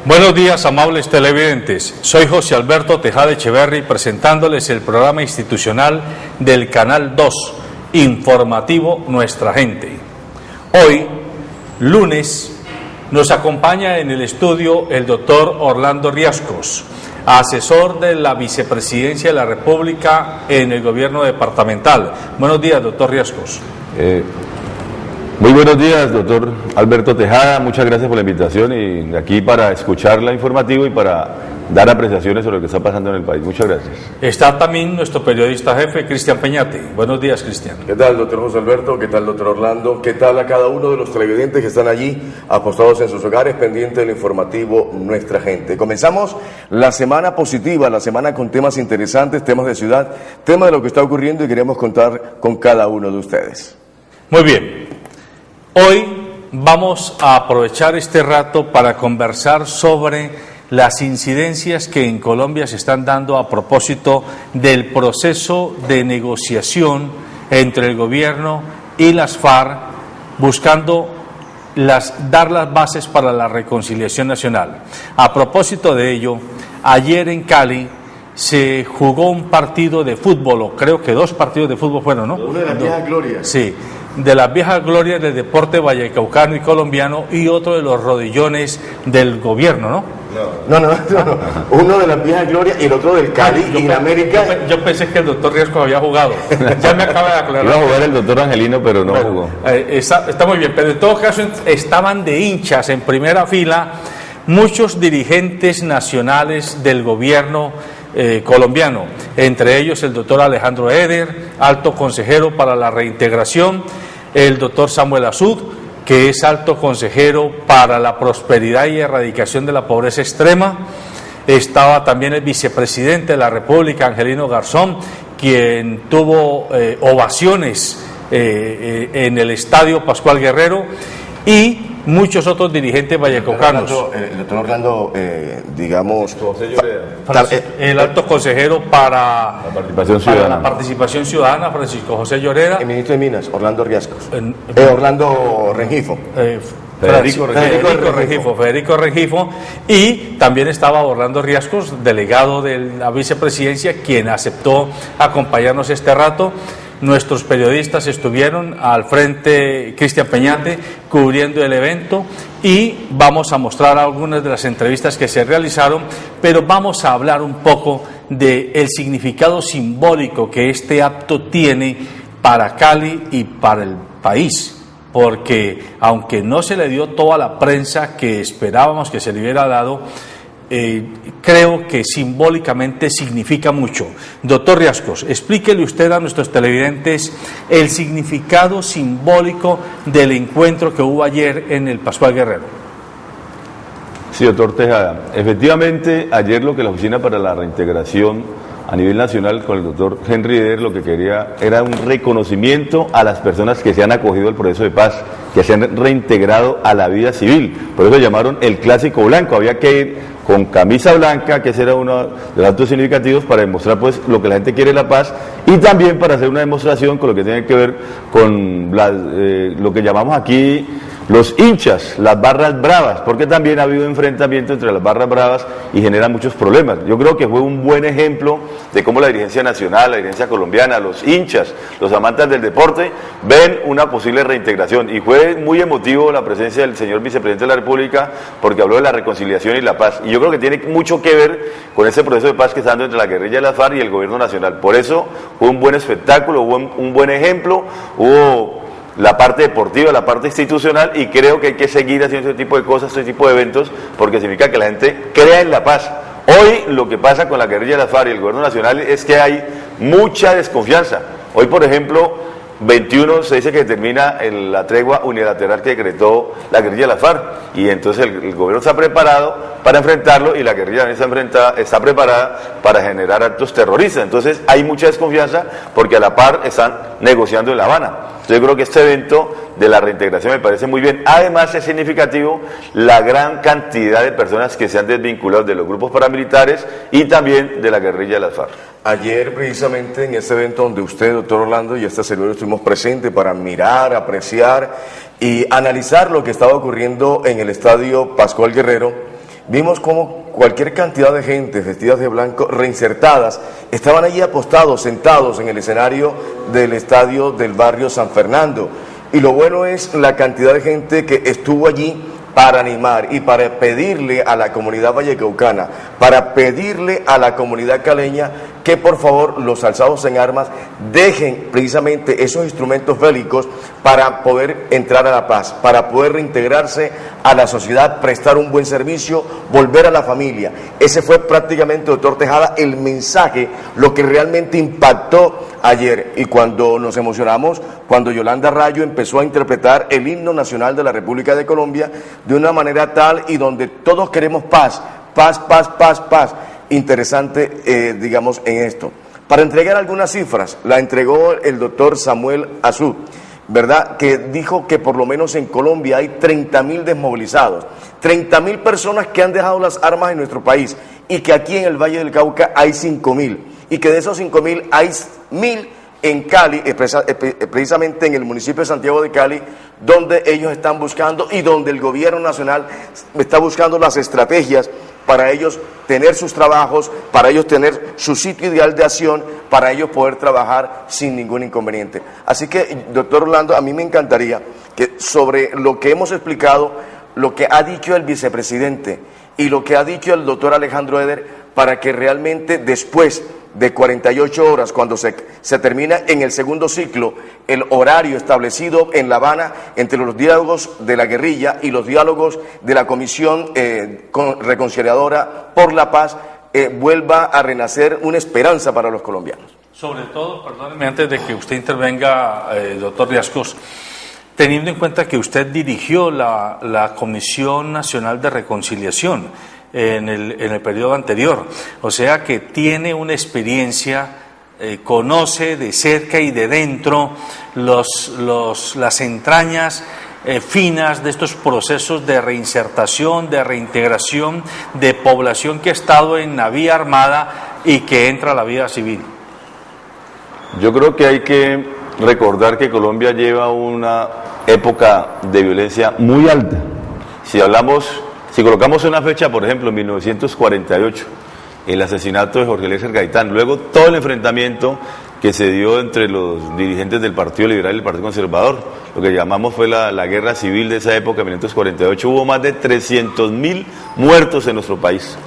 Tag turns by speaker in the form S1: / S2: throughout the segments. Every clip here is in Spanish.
S1: Buenos días, amables televidentes. Soy José Alberto Tejada Echeverri presentándoles el programa institucional del Canal 2, informativo Nuestra Gente. Hoy, lunes, nos acompaña en el estudio el doctor Orlando Riascos, asesor de la Vicepresidencia de la República en el Gobierno departamental. Buenos días, doctor Riascos.
S2: Muy buenos días, doctor Alberto Tejada, muchas gracias por la invitación y aquí para escuchar la informativo y para dar apreciaciones sobre lo que está pasando en el país. Muchas gracias.
S1: Está también nuestro periodista jefe, Cristian Peñate. Buenos días, Cristian.
S3: ¿Qué tal, doctor José Alberto? ¿Qué tal, doctor Orlando? ¿Qué tal a cada uno de los televidentes que están allí apostados en sus hogares, pendientes del informativo Nuestra Gente? Comenzamos la semana positiva, la semana con temas interesantes, temas de ciudad, temas de lo que está ocurriendo y queremos contar con cada uno de ustedes.
S1: Muy bien. Hoy vamos a aprovechar este rato para conversar sobre las incidencias que en Colombia se están dando a propósito del proceso de negociación entre el gobierno y las FARC, buscando dar las bases para la reconciliación nacional. A propósito de ello, ayer en Cali se jugó un partido de fútbol, o creo que dos partidos de fútbol fueron, ¿no?
S3: Una de las viejas glorias.
S1: Sí, de las viejas glorias del deporte vallecaucano y colombiano, y otro de los rodillones del gobierno, ¿no?
S3: No. Uno de las viejas glorias y el otro del Cali y en América.
S1: Yo pensé que el doctor Riascos había jugado. Ya me acaba de aclarar.
S2: Iba a jugar el doctor Angelino, pero no jugó.
S1: Está muy bien, pero en todo caso estaban de hinchas en primera fila muchos dirigentes nacionales del gobierno colombiano, entre ellos el doctor Alejandro Eder, alto consejero para la reintegración, el doctor Samuel Azud, que es alto consejero para la prosperidad y erradicación de la pobreza extrema. Estaba también el vicepresidente de la República, Angelino Garzón, quien tuvo ovaciones en el Estadio Pascual Guerrero, y muchos otros dirigentes vallecaucanos.
S3: El doctor Orlando, digamos,
S1: el alto consejero para
S2: la
S1: participación ciudadana, Francisco José Lloreda.
S3: El ministro de Minas, Orlando Riascos. Orlando Rengifo.
S1: Federico Rengifo, y también estaba Orlando Riascos, delegado de la vicepresidencia, quien aceptó acompañarnos este rato. Nuestros periodistas estuvieron al frente, Cristian Peñate, cubriendo el evento, y vamos a mostrar algunas de las entrevistas que se realizaron, pero vamos a hablar un poco del significado simbólico que este acto tiene para Cali y para el país, porque aunque no se le dio toda la prensa que esperábamos que se le hubiera dado, creo que simbólicamente significa mucho. Doctor Riascos, explíquele usted a nuestros televidentes el significado simbólico del encuentro que hubo ayer en el Pascual Guerrero.
S2: Sí, doctor Tejada, efectivamente ayer lo que la Oficina para la Reintegración a nivel nacional con el doctor Henry Eder lo que quería era un reconocimiento a las personas que se han acogido al proceso de paz, que se han reintegrado a la vida civil. Por eso llamaron el clásico blanco. Había que ir con camisa blanca, que ese era uno de los actos significativos para demostrar pues lo que la gente quiere, la paz, y también para hacer una demostración con lo que tiene que ver con lo que llamamos aquí los hinchas, las barras bravas, porque también ha habido enfrentamiento entre las barras bravas y genera muchos problemas. Yo creo que fue un buen ejemplo de cómo la dirigencia nacional, la dirigencia colombiana, los hinchas, los amantes del deporte, ven una posible reintegración, y fue muy emotivo la presencia del señor vicepresidente de la República, porque habló de la reconciliación y la paz, y yo creo que tiene mucho que ver con ese proceso de paz que está dando entre la guerrilla de las FARC y el gobierno nacional. Por eso fue un buen espectáculo, hubo un buen ejemplo, hubo la parte deportiva, la parte institucional, y creo que hay que seguir haciendo este tipo de cosas, este tipo de eventos, porque significa que la gente crea en la paz. Hoy lo que pasa con la guerrilla de las FARC y el gobierno nacional es que hay mucha desconfianza. Hoy, por ejemplo, 21 se dice que termina la tregua unilateral que decretó la guerrilla de las FARC, y entonces el gobierno está preparado para enfrentarlo y la guerrilla está preparada para generar actos terroristas. Entonces hay mucha desconfianza porque a la par están negociando en La Habana. Entonces yo creo que este evento de la reintegración me parece muy bien. Además es significativo la gran cantidad de personas que se han desvinculado de los grupos paramilitares y también de la guerrilla de las FARC.
S3: Ayer precisamente en este evento donde usted, doctor Orlando, y este servidor estuvimos presentes para mirar, apreciar y analizar lo que estaba ocurriendo en el Estadio Pascual Guerrero, vimos como cualquier cantidad de gente vestidas de blanco, reinsertadas, estaban allí apostados, sentados en el escenario del estadio del barrio San Fernando. Y lo bueno es la cantidad de gente que estuvo allí para animar y para pedirle a la comunidad vallecaucana, para pedirle a la comunidad caleña que por favor los alzados en armas dejen precisamente esos instrumentos bélicos para poder entrar a la paz, para poder reintegrarse a la sociedad, prestar un buen servicio, volver a la familia. Ese fue prácticamente, doctor Tejada, el mensaje, lo que realmente impactó ayer. Y cuando nos emocionamos, cuando Yolanda Rayo empezó a interpretar el himno nacional de la República de Colombia de una manera tal y donde todos queremos paz, paz, paz, paz, paz. Interesante, digamos, en esto. Para entregar algunas cifras, la entregó el doctor Samuel Azú, ¿verdad? Que dijo que por lo menos en Colombia hay 30.000 desmovilizados, 30.000 personas que han dejado las armas en nuestro país y que aquí en el Valle del Cauca hay 5.000 y que de esos 5.000 hay 1.000 en Cali, precisamente en el municipio de Santiago de Cali, donde ellos están buscando y donde el gobierno nacional está buscando las estrategias para ellos tener sus trabajos, para ellos tener su sitio ideal de acción, para ellos poder trabajar sin ningún inconveniente. Así que, doctor Orlando, a mí me encantaría que sobre lo que hemos explicado, lo que ha dicho el vicepresidente y lo que ha dicho el doctor Alejandro Eder, para que realmente después de 48 horas, cuando se termina en el segundo ciclo, el horario establecido en La Habana entre los diálogos de la guerrilla y los diálogos de la Comisión Reconciliadora por la Paz, vuelva a renacer una esperanza para los colombianos.
S1: Sobre todo, perdóneme, antes de que usted intervenga, doctor Riascos, teniendo en cuenta que usted dirigió la Comisión Nacional de Reconciliación en el periodo anterior, o sea que tiene una experiencia, conoce de cerca y de dentro las entrañas finas de estos procesos de reinsertación, de reintegración de población que ha estado en la vía armada y que entra a la vida civil.
S2: Yo creo que hay que recordar que Colombia lleva una época de violencia muy alta. Si colocamos una fecha, por ejemplo, en 1948, el asesinato de Jorge Eliezer Gaitán, luego todo el enfrentamiento que se dio entre los dirigentes del Partido Liberal y el Partido Conservador, lo que llamamos fue la guerra civil de esa época, en 1948, hubo más de 300.000 muertos en nuestro país.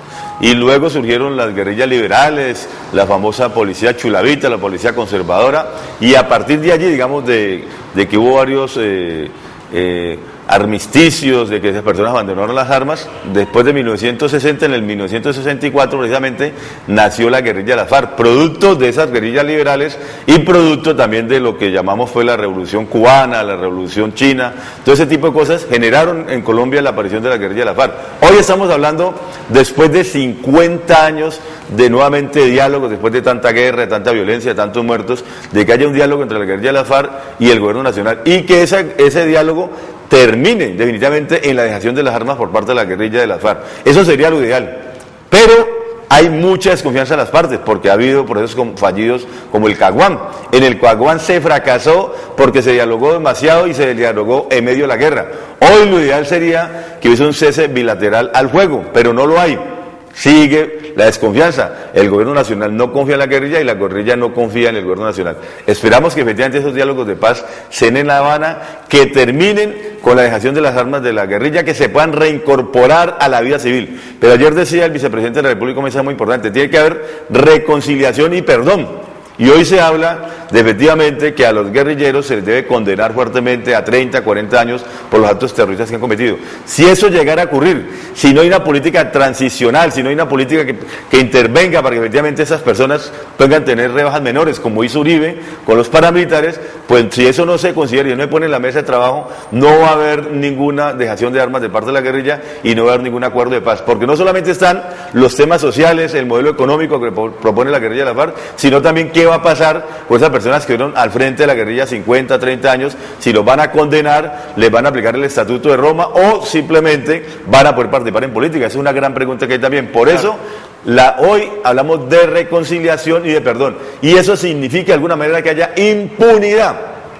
S2: Y luego surgieron las guerrillas liberales, la famosa policía chulavita, la policía conservadora, y a partir de allí, digamos, de que hubo varios armisticios, de que esas personas abandonaron las armas, después de 1960, en el 1964 precisamente, nació la guerrilla de la FARC, producto de esas guerrillas liberales y producto también de lo que llamamos fue la revolución cubana, la revolución china, todo ese tipo de cosas generaron en Colombia la aparición de la guerrilla de la FARC. Hoy estamos hablando, después de 50 años de nuevamente diálogo, después de tanta guerra, de tanta violencia, de tantos muertos, de que haya un diálogo entre la guerrilla de la FARC y el gobierno nacional, y que ese diálogo termine definitivamente en la dejación de las armas por parte de la guerrilla de la FARC. Eso sería lo ideal. Pero hay mucha desconfianza en las partes, porque ha habido procesos fallidos como el Caguán. En el Caguán se fracasó porque se dialogó demasiado y se dialogó en medio de la guerra. Hoy lo ideal sería que hubiese un cese bilateral al fuego, pero no lo hay. Sigue la desconfianza. El gobierno nacional no confía en la guerrilla y la guerrilla no confía en el gobierno nacional. Esperamos que efectivamente esos diálogos de paz se den en La Habana, que terminen con la dejación de las armas de la guerrilla, que se puedan reincorporar a la vida civil. Pero ayer decía el vicepresidente de la República un mensaje muy importante: tiene que haber reconciliación y perdón. Y hoy se habla de efectivamente que a los guerrilleros se les debe condenar fuertemente a 30, 40 años por los actos terroristas que han cometido. Si eso llegara a ocurrir, si no hay una política transicional, si no hay una política que intervenga para que efectivamente esas personas puedan tener rebajas menores, como hizo Uribe con los paramilitares, pues si eso no se considera y no se pone en la mesa de trabajo, no va a haber ninguna dejación de armas de parte de la guerrilla y no va a haber ningún acuerdo de paz. Porque no solamente están los temas sociales, el modelo económico que propone la guerrilla de la FARC, sino también qué va a pasar con esas personas que fueron al frente de la guerrilla 50, 30 años, si los van a condenar, les van a aplicar el Estatuto de Roma o simplemente van a poder participar en política. Esa es una gran pregunta que hay también. Por eso, hoy hablamos de reconciliación y de perdón. Y eso significa de alguna manera que haya impunidad.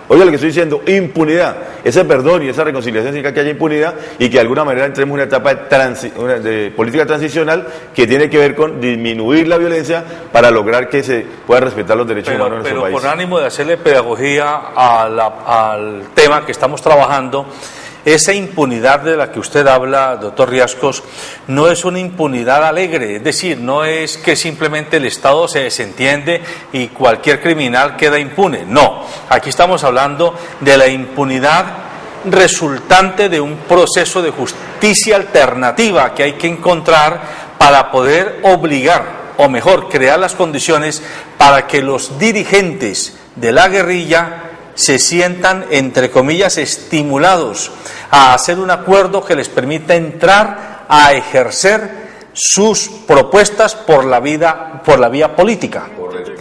S2: Oiga lo que estoy diciendo, impunidad. Ese perdón y esa reconciliación significa que haya impunidad y que de alguna manera entremos en una etapa de política transicional que tiene que ver con disminuir la violencia para lograr que se puedan respetar los derechos humanos en nuestro país.
S1: Pero con ánimo de hacerle pedagogía al tema que estamos trabajando, esa impunidad de la que usted habla, doctor Riascos, no es una impunidad alegre, es decir, no es que simplemente el Estado se desentiende y cualquier criminal queda impune, no, aquí estamos hablando de la impunidad resultante de un proceso de justicia alternativa que hay que encontrar para poder obligar, o mejor, crear las condiciones para que los dirigentes de la guerrilla se sientan, entre comillas, estimulados a hacer un acuerdo que les permita entrar a ejercer sus propuestas por la vía política.
S2: Correcto.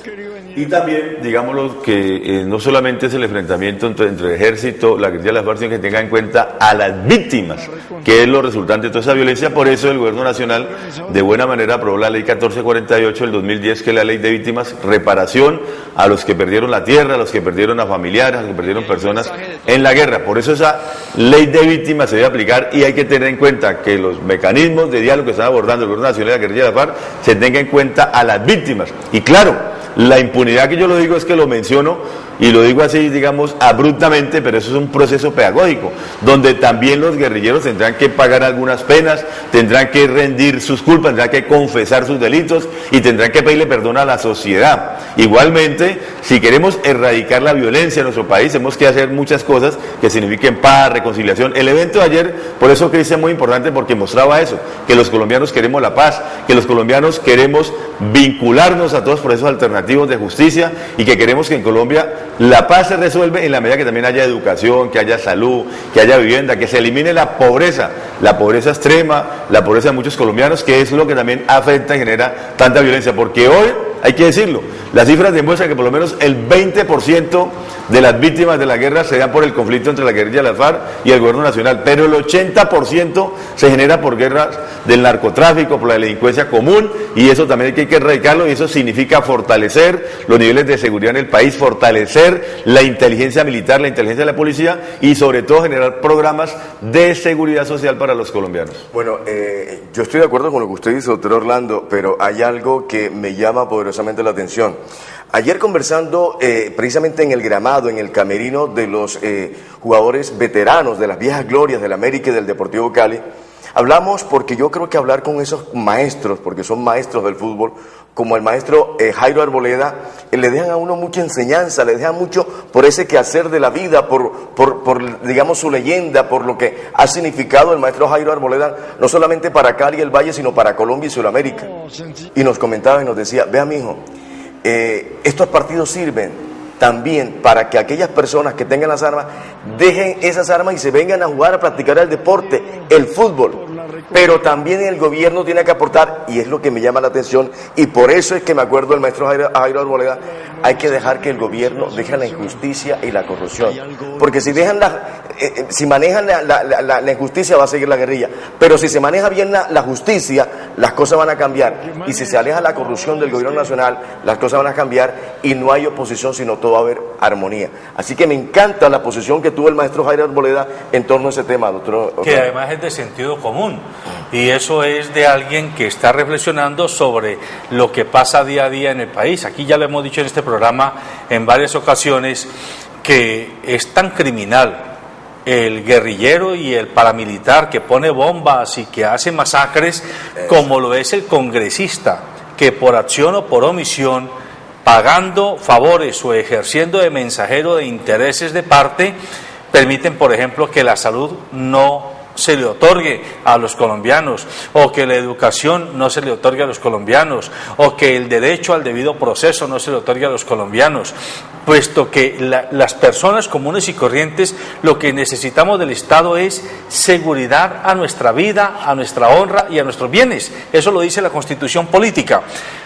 S2: Y también, digámoslo, que no solamente es el enfrentamiento entre el ejército, la guerrilla de las FARC, sino que tenga en cuenta a las víctimas, que es lo resultante de toda esa violencia. Por eso el Gobierno Nacional, de buena manera, aprobó la Ley 1448 del 2010, que es la Ley de Víctimas, reparación a los que perdieron la tierra, a los que perdieron a familiares, a los que perdieron personas en la guerra. Por eso esa Ley de Víctimas se debe aplicar y hay que tener en cuenta que los mecanismos de diálogo que están abordando el Gobierno Nacional y la guerrilla de la FARC se tenga en cuenta a las víctimas. Y claro, la impunidad que yo lo digo es que lo menciono y lo digo así, digamos, abruptamente, pero eso es un proceso pedagógico, donde también los guerrilleros tendrán que pagar algunas penas, tendrán que rendir sus culpas, tendrán que confesar sus delitos y tendrán que pedirle perdón a la sociedad. Igualmente, si queremos erradicar la violencia en nuestro país, tenemos que hacer muchas cosas que signifiquen paz, reconciliación. El evento de ayer, por eso que es muy importante, porque mostraba eso, que los colombianos queremos la paz, que los colombianos queremos vincularnos a todos los procesos alternativos de justicia y que queremos que en Colombia la paz se resuelve en la medida que también haya educación, que haya salud, que haya vivienda, que se elimine la pobreza extrema, la pobreza de muchos colombianos, que es lo que también afecta y genera tanta violencia, porque hoy, hay que decirlo, las cifras demuestran que por lo menos el 20% de las víctimas de la guerra se dan por el conflicto entre la guerrilla de la FARC y el Gobierno Nacional, pero el 80% se genera por guerras del narcotráfico, por la delincuencia común, y eso también hay que erradicarlo, y eso significa fortalecer los niveles de seguridad en el país, fortalecer la inteligencia militar, la inteligencia de la policía, y sobre todo generar programas de seguridad social para los colombianos.
S3: Bueno, yo estoy de acuerdo con lo que usted dice, doctor Orlando, pero hay algo que me llama poderosamente la atención. Ayer conversando precisamente en el gramado, en el camerino de los jugadores veteranos de las viejas glorias del América y del Deportivo Cali, hablamos, porque yo creo que hablar con esos maestros, porque son maestros del fútbol, como el maestro Jairo Arboleda, le dejan a uno mucha enseñanza, le dejan mucho por ese quehacer de la vida, por digamos su leyenda, por lo que ha significado el maestro Jairo Arboleda, no solamente para Cali y el Valle, sino para Colombia y Sudamérica. Y nos comentaba y nos decía, vea mijo, estos partidos sirven también para que aquellas personas que tengan las armas dejen esas armas y se vengan a jugar, a practicar el deporte, el fútbol. Pero también el gobierno tiene que aportar, y es lo que me llama la atención, y por eso es que me acuerdo del maestro Jairo Arboleda, hay que dejar que el gobierno deje la injusticia y la corrupción, porque si dejan si manejan la injusticia va a seguir la guerrilla, pero si se maneja bien la justicia, las cosas van a cambiar, y si se aleja la corrupción del gobierno nacional, las cosas van a cambiar, y no hay oposición, sino todo va a haber armonía. Así que me encanta la posición que tuvo el maestro Jairo Arboleda en torno a ese tema, doctor.
S1: Que además es de sentido común, y eso es de alguien que está reflexionando sobre lo que pasa día a día en el país. Aquí ya lo hemos dicho en este programa en varias ocasiones, que es tan criminal el guerrillero y el paramilitar que pone bombas y que hace masacres, como lo es el congresista, que por acción o por omisión, pagando favores o ejerciendo de mensajero de intereses de parte, permiten, por ejemplo, que la salud no se le otorgue a los colombianos, o que la educación no se le otorgue a los colombianos, o que el derecho al debido proceso no se le otorgue a los colombianos, puesto que las personas comunes y corrientes lo que necesitamos del Estado es seguridad a nuestra vida, a nuestra honra y a nuestros bienes. Eso lo dice la Constitución política.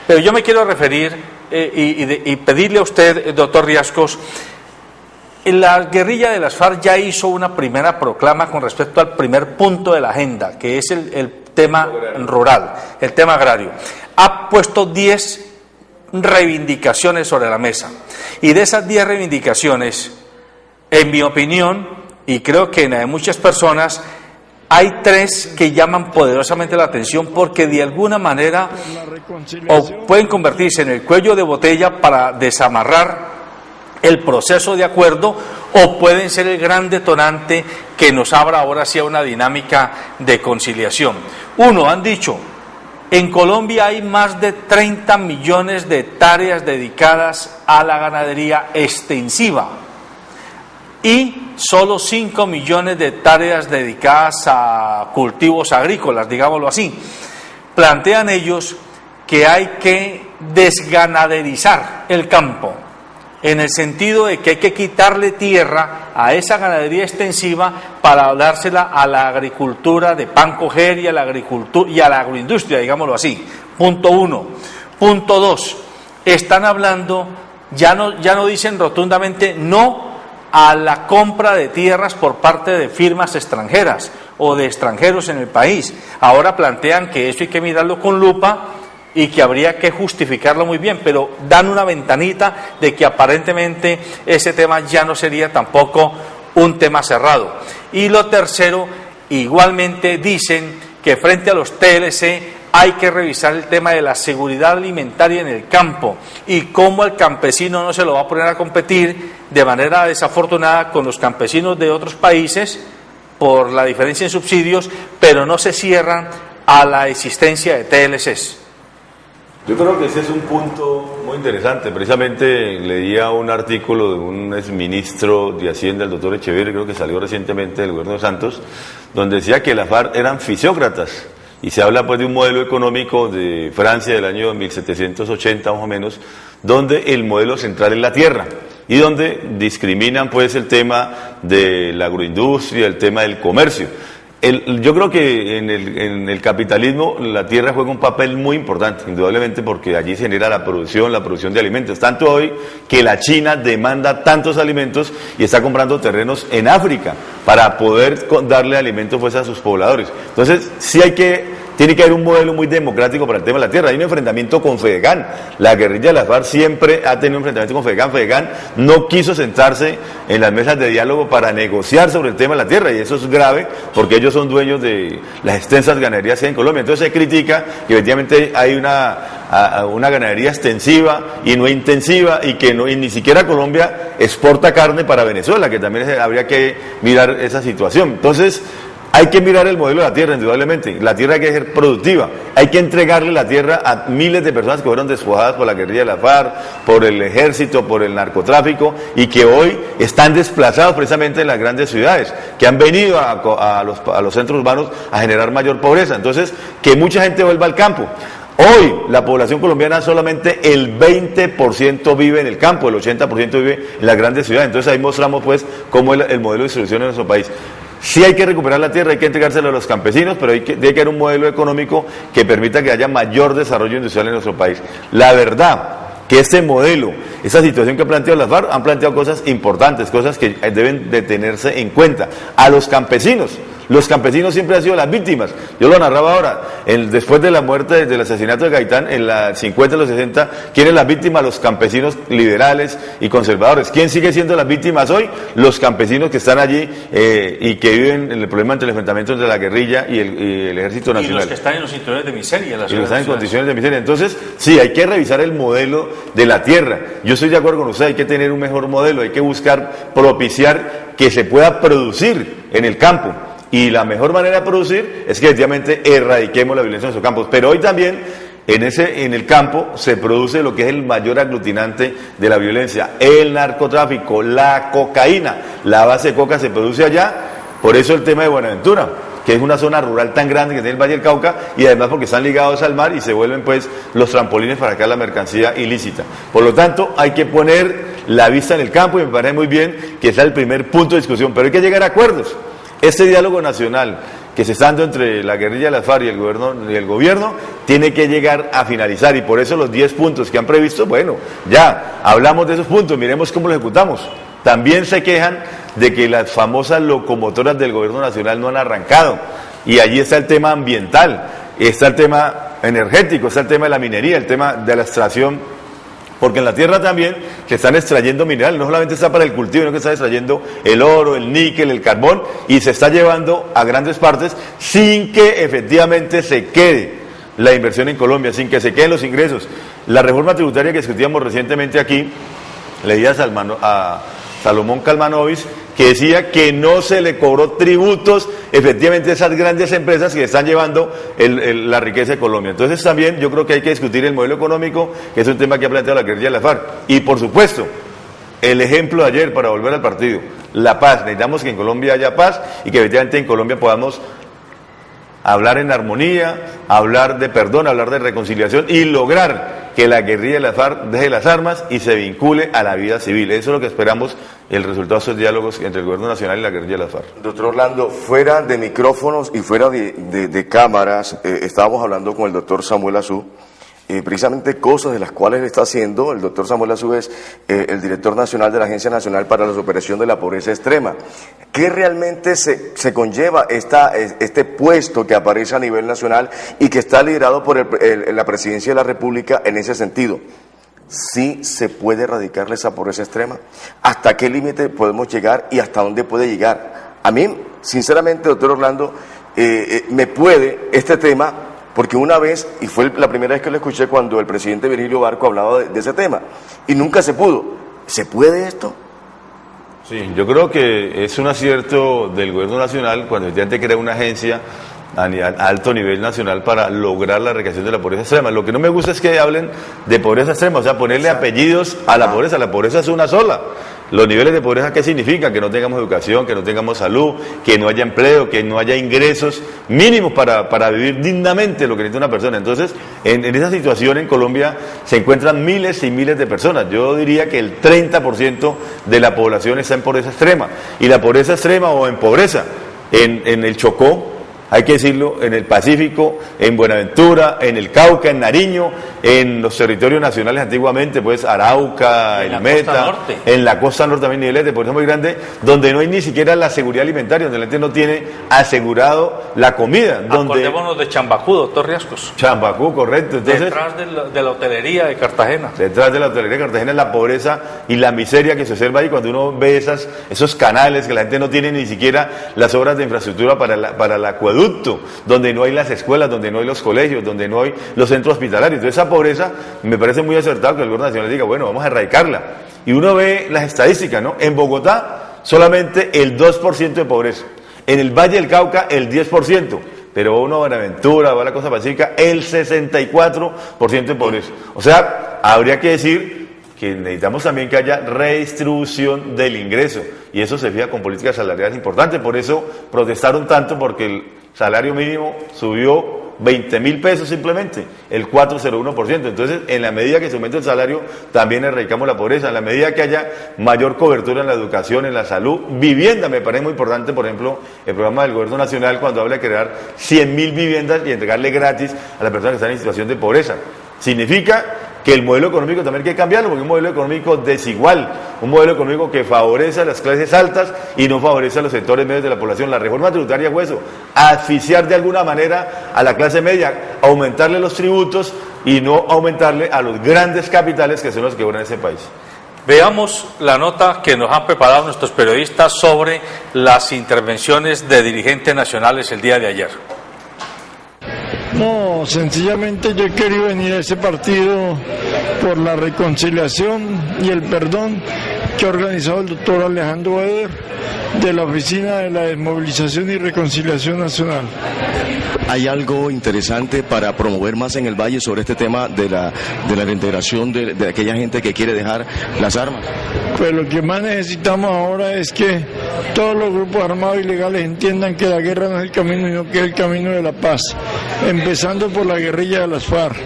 S1: Pero yo me quiero referir y pedirle a usted, doctor Riascos, la guerrilla de las FARC ya hizo una primera proclama con respecto al primer punto de la agenda, que es el tema rural, el tema agrario. Ha puesto 10 reivindicaciones sobre la mesa, y de esas 10 reivindicaciones, En mi opinión, y creo que en la de muchas personas, hay tres que llaman poderosamente la atención porque de alguna manera o pueden convertirse en el cuello de botella para desamarrar el proceso de acuerdo o pueden ser el gran detonante que nos abra ahora hacia una dinámica de conciliación. Uno, han dicho, en Colombia hay más de 30 millones de hectáreas dedicadas a la ganadería extensiva y solo 5 millones de hectáreas dedicadas a cultivos agrícolas, digámoslo así. Plantean ellos que hay que desganaderizar el campo, en el sentido de que hay que quitarle tierra a esa ganadería extensiva para dársela a la agricultura de pan coger y a la agricultura y a la agroindustria, digámoslo así. Punto uno. Punto dos, están hablando, ya no dicen rotundamente no a la compra de tierras por parte de firmas extranjeras o de extranjeros en el país. Ahora plantean que eso hay que mirarlo con lupa y que habría que justificarlo muy bien, pero dan una ventanita de que aparentemente ese tema ya no sería tampoco un tema cerrado. Y lo tercero, igualmente dicen que frente a los TLC hay que revisar el tema de la seguridad alimentaria en el campo y cómo el campesino no se lo va a poner a competir de manera desafortunada con los campesinos de otros países por la diferencia en subsidios, pero no se cierran a la existencia de TLCs.
S2: Yo creo que ese es un punto muy interesante. Precisamente leía un artículo de un exministro de Hacienda, el doctor Echeverri, creo que salió recientemente del gobierno de Santos, donde decía que las FARC eran fisiócratas. Y se habla pues de un modelo económico de Francia del año 1780 más o menos, donde el modelo central es la tierra y donde discriminan pues el tema de la agroindustria, el tema del comercio. Yo creo que en el capitalismo la tierra juega un papel muy importante, indudablemente, porque allí se genera la producción de alimentos. Tanto hoy que la China demanda tantos alimentos y está comprando terrenos en África para poder darle alimentos pues a sus pobladores. Entonces, tiene que haber un modelo muy democrático para el tema de la tierra. Hay un enfrentamiento con Fedegan. La guerrilla de las FARC siempre ha tenido un enfrentamiento con Fedegan. Fedegan no quiso sentarse en las mesas de diálogo para negociar sobre el tema de la tierra, y eso es grave porque ellos son dueños de las extensas ganaderías que hay en Colombia. Entonces se critica que efectivamente hay una ganadería extensiva y no intensiva, y que ni siquiera Colombia exporta carne para Venezuela, que también habría que mirar esa situación. Entonces, hay que mirar el modelo de la tierra, indudablemente. La tierra hay que ser productiva. Hay que entregarle la tierra a miles de personas que fueron despojadas por la guerrilla de la FARC, por el ejército, por el narcotráfico, y que hoy están desplazados precisamente en las grandes ciudades, que han venido a los centros urbanos a generar mayor pobreza. Entonces, que mucha gente vuelva al campo. Hoy la población colombiana solamente el 20% vive en el campo, el 80% vive en las grandes ciudades. Entonces ahí mostramos pues cómo es el modelo de distribución en nuestro país. Sí hay que recuperar la tierra, hay que entregársela a los campesinos, pero debe que haber un modelo económico que permita que haya mayor desarrollo industrial en nuestro país. La verdad que este modelo, esa situación que ha planteado las FARC, han planteado cosas importantes, cosas que deben de tenerse en cuenta. A los campesinos siempre han sido las víctimas. Yo lo narraba ahora, después de la muerte, del asesinato de Gaitán, en los 50 y los 60, ¿quiénes las víctimas? Los campesinos liberales y conservadores. ¿Quién sigue siendo las víctimas hoy? Los campesinos que están allí y que viven en el problema entre el enfrentamiento entre la guerrilla y el ejército nacional.
S1: Y los que están en los cinturones de miseria.
S2: Y los que están en condiciones de miseria. Entonces, sí, hay que revisar el modelo de la tierra. Yo estoy de acuerdo con usted, hay que tener un mejor modelo, hay que buscar propiciar que se pueda producir en el campo. Y la mejor manera de producir es que efectivamente erradiquemos la violencia en nuestros campos. Pero hoy también en el campo se produce lo que es el mayor aglutinante de la violencia, el narcotráfico, la cocaína. La base de coca se produce allá, por eso el tema de Buenaventura, que es una zona rural tan grande que tiene el Valle del Cauca, y además porque están ligados al mar y se vuelven pues los trampolines para acá la mercancía ilícita. Por lo tanto, hay que poner la vista en el campo, y me parece muy bien que sea el primer punto de discusión, pero hay que llegar a acuerdos. Este diálogo nacional que se está dando entre la guerrilla de la FARC y el gobierno tiene que llegar a finalizar, y por eso los 10 puntos que han previsto, bueno, ya hablamos de esos puntos, miremos cómo los ejecutamos. También se quejan de que las famosas locomotoras del gobierno nacional no han arrancado, y allí está el tema ambiental, está el tema energético, está el tema de la minería, el tema de la extracción porque en la tierra también se están extrayendo minerales, no solamente está para el cultivo, sino que está extrayendo el oro, el níquel, el carbón, y se está llevando a grandes partes sin que efectivamente se quede la inversión en Colombia, sin que se queden los ingresos. La reforma tributaria que discutíamos recientemente aquí, leía a Salomón Kalmanovic, que decía que no se le cobró tributos efectivamente a esas grandes empresas que están llevando la riqueza de Colombia. Entonces también yo creo que hay que discutir el modelo económico, que es un tema que ha planteado la guerrilla de la FARC. Y por supuesto, el ejemplo de ayer, para volver al partido, la paz. Necesitamos que en Colombia haya paz y que efectivamente en Colombia podamos hablar en armonía, hablar de perdón, hablar de reconciliación y lograr que la guerrilla de la FARC deje las armas y se vincule a la vida civil. Eso es lo que esperamos, el resultado de esos diálogos entre el gobierno nacional y la guerrilla de la FARC.
S3: Doctor Orlando, fuera de micrófonos y fuera de cámaras, estábamos hablando con el doctor Samuel Azú, precisamente cosas de las cuales está haciendo. El doctor Samuel Azú es el director nacional de la Agencia Nacional para la Superación de la Pobreza Extrema. ¿Qué realmente se conlleva este puesto que aparece a nivel nacional y que está liderado por la Presidencia de la República en ese sentido? ¿Sí se puede erradicar esa pobreza extrema? ¿Hasta qué límite podemos llegar y hasta dónde puede llegar? A mí, sinceramente, doctor Orlando, me puede este tema, porque una vez, y fue la primera vez que lo escuché cuando el presidente Virgilio Barco hablaba de ese tema, y nunca se pudo. ¿Se puede esto?
S2: Sí, yo creo que es un acierto del gobierno nacional cuando efectivamente crea una agencia a alto nivel nacional para lograr la erradicación de la pobreza extrema. Lo que no me gusta es que hablen de pobreza extrema, o sea, ponerle apellidos a la pobreza. La pobreza es una sola. Los niveles de pobreza, ¿qué significa? Que no tengamos educación, que no tengamos salud, que no haya empleo, que no haya ingresos mínimos para vivir dignamente lo que necesita una persona. Entonces, en esa situación en Colombia se encuentran miles y miles de personas. Yo diría que el 30% de la población está en pobreza extrema. Y la pobreza extrema o en pobreza, en el Chocó, hay que decirlo, en el Pacífico, en Buenaventura, en el Cauca, en Nariño, en los territorios nacionales antiguamente, pues Arauca, el Meta, en la costa norte también niveles de pobreza muy grandes, donde no hay ni siquiera la seguridad alimentaria, donde la gente no tiene asegurado la comida.
S1: Acordémonos de Chambacú, doctor Riascos.
S2: Chambacú, correcto. Entonces,
S1: detrás de la hotelería de Cartagena.
S2: Detrás de la hotelería de Cartagena es la pobreza y la miseria que se observa ahí cuando uno ve esos canales que la gente no tiene ni siquiera las obras de infraestructura para el acueducto, donde no hay las escuelas, donde no hay los colegios, donde no hay los centros hospitalarios. Entonces esa pobreza me parece muy acertado que el gobierno nacional diga, bueno, vamos a erradicarla. Y uno ve las estadísticas, ¿no? En Bogotá solamente el 2% de pobreza, en el Valle del Cauca el 10%, pero uno a Buenaventura, va a la costa pacífica, el 64% de pobreza. O sea, habría que decir que necesitamos también que haya redistribución del ingreso, y eso se fija con políticas salariales importantes. Por eso protestaron tanto, porque el salario mínimo subió 20.000 pesos simplemente, el 4,01%. Entonces, en la medida que se aumente el salario, también erradicamos la pobreza. En la medida que haya mayor cobertura en la educación, en la salud, vivienda, me parece muy importante, por ejemplo, el programa del gobierno nacional cuando habla de crear 100.000 viviendas y entregarle gratis a las personas que están en situación de pobreza. Significa que el modelo económico también hay que cambiarlo, porque es un modelo económico desigual, un modelo económico que favorece a las clases altas y no favorece a los sectores medios de la población. La reforma tributaria fue eso, asfixiar de alguna manera a la clase media, aumentarle los tributos y no aumentarle a los grandes capitales que son los que gobiernan ese país.
S1: Veamos la nota que nos han preparado nuestros periodistas sobre las intervenciones de dirigentes nacionales el día de ayer.
S4: No, sencillamente yo he querido venir a ese partido por la reconciliación y el perdón que ha organizado el doctor Alejandro Eder de la Oficina de la Desmovilización y Reconciliación Nacional.
S5: ¿Hay algo interesante para promover más en el Valle sobre este tema de la reintegración de aquella gente que quiere dejar las armas?
S4: Pues lo que más necesitamos ahora es que todos los grupos armados ilegales entiendan que la guerra no es el camino, sino que es el camino de la paz, empezando por la guerrilla de las FARC.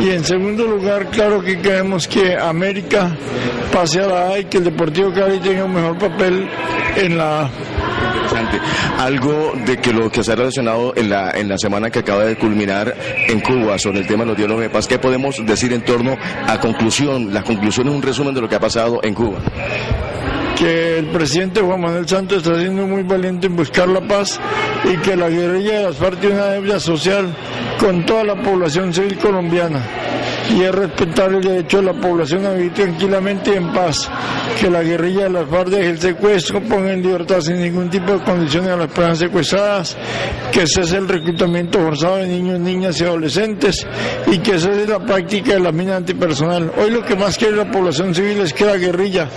S4: Y en segundo lugar, claro que queremos que América pase a la A y que el Deportivo Cali tenga un mejor papel en la A.
S5: Interesante. Algo de que lo que se ha relacionado en la semana que acaba de culminar en Cuba sobre el tema de los diálogos de paz, ¿qué podemos decir en torno a las conclusiones, un resumen de lo que ha pasado en Cuba?
S4: Que el presidente Juan Manuel Santos está siendo muy valiente en buscar la paz y que la guerrilla de las FARC tiene una deuda social con toda la población civil colombiana y es respetar el derecho de la población a vivir tranquilamente y en paz, que la guerrilla de las FARC deje el secuestro, ponga en libertad sin ningún tipo de condiciones a las personas secuestradas, que cese el reclutamiento forzado de niños, niñas y adolescentes y que cese la práctica de la mina antipersonal. Hoy lo que más quiere la población civil es que la guerrilla,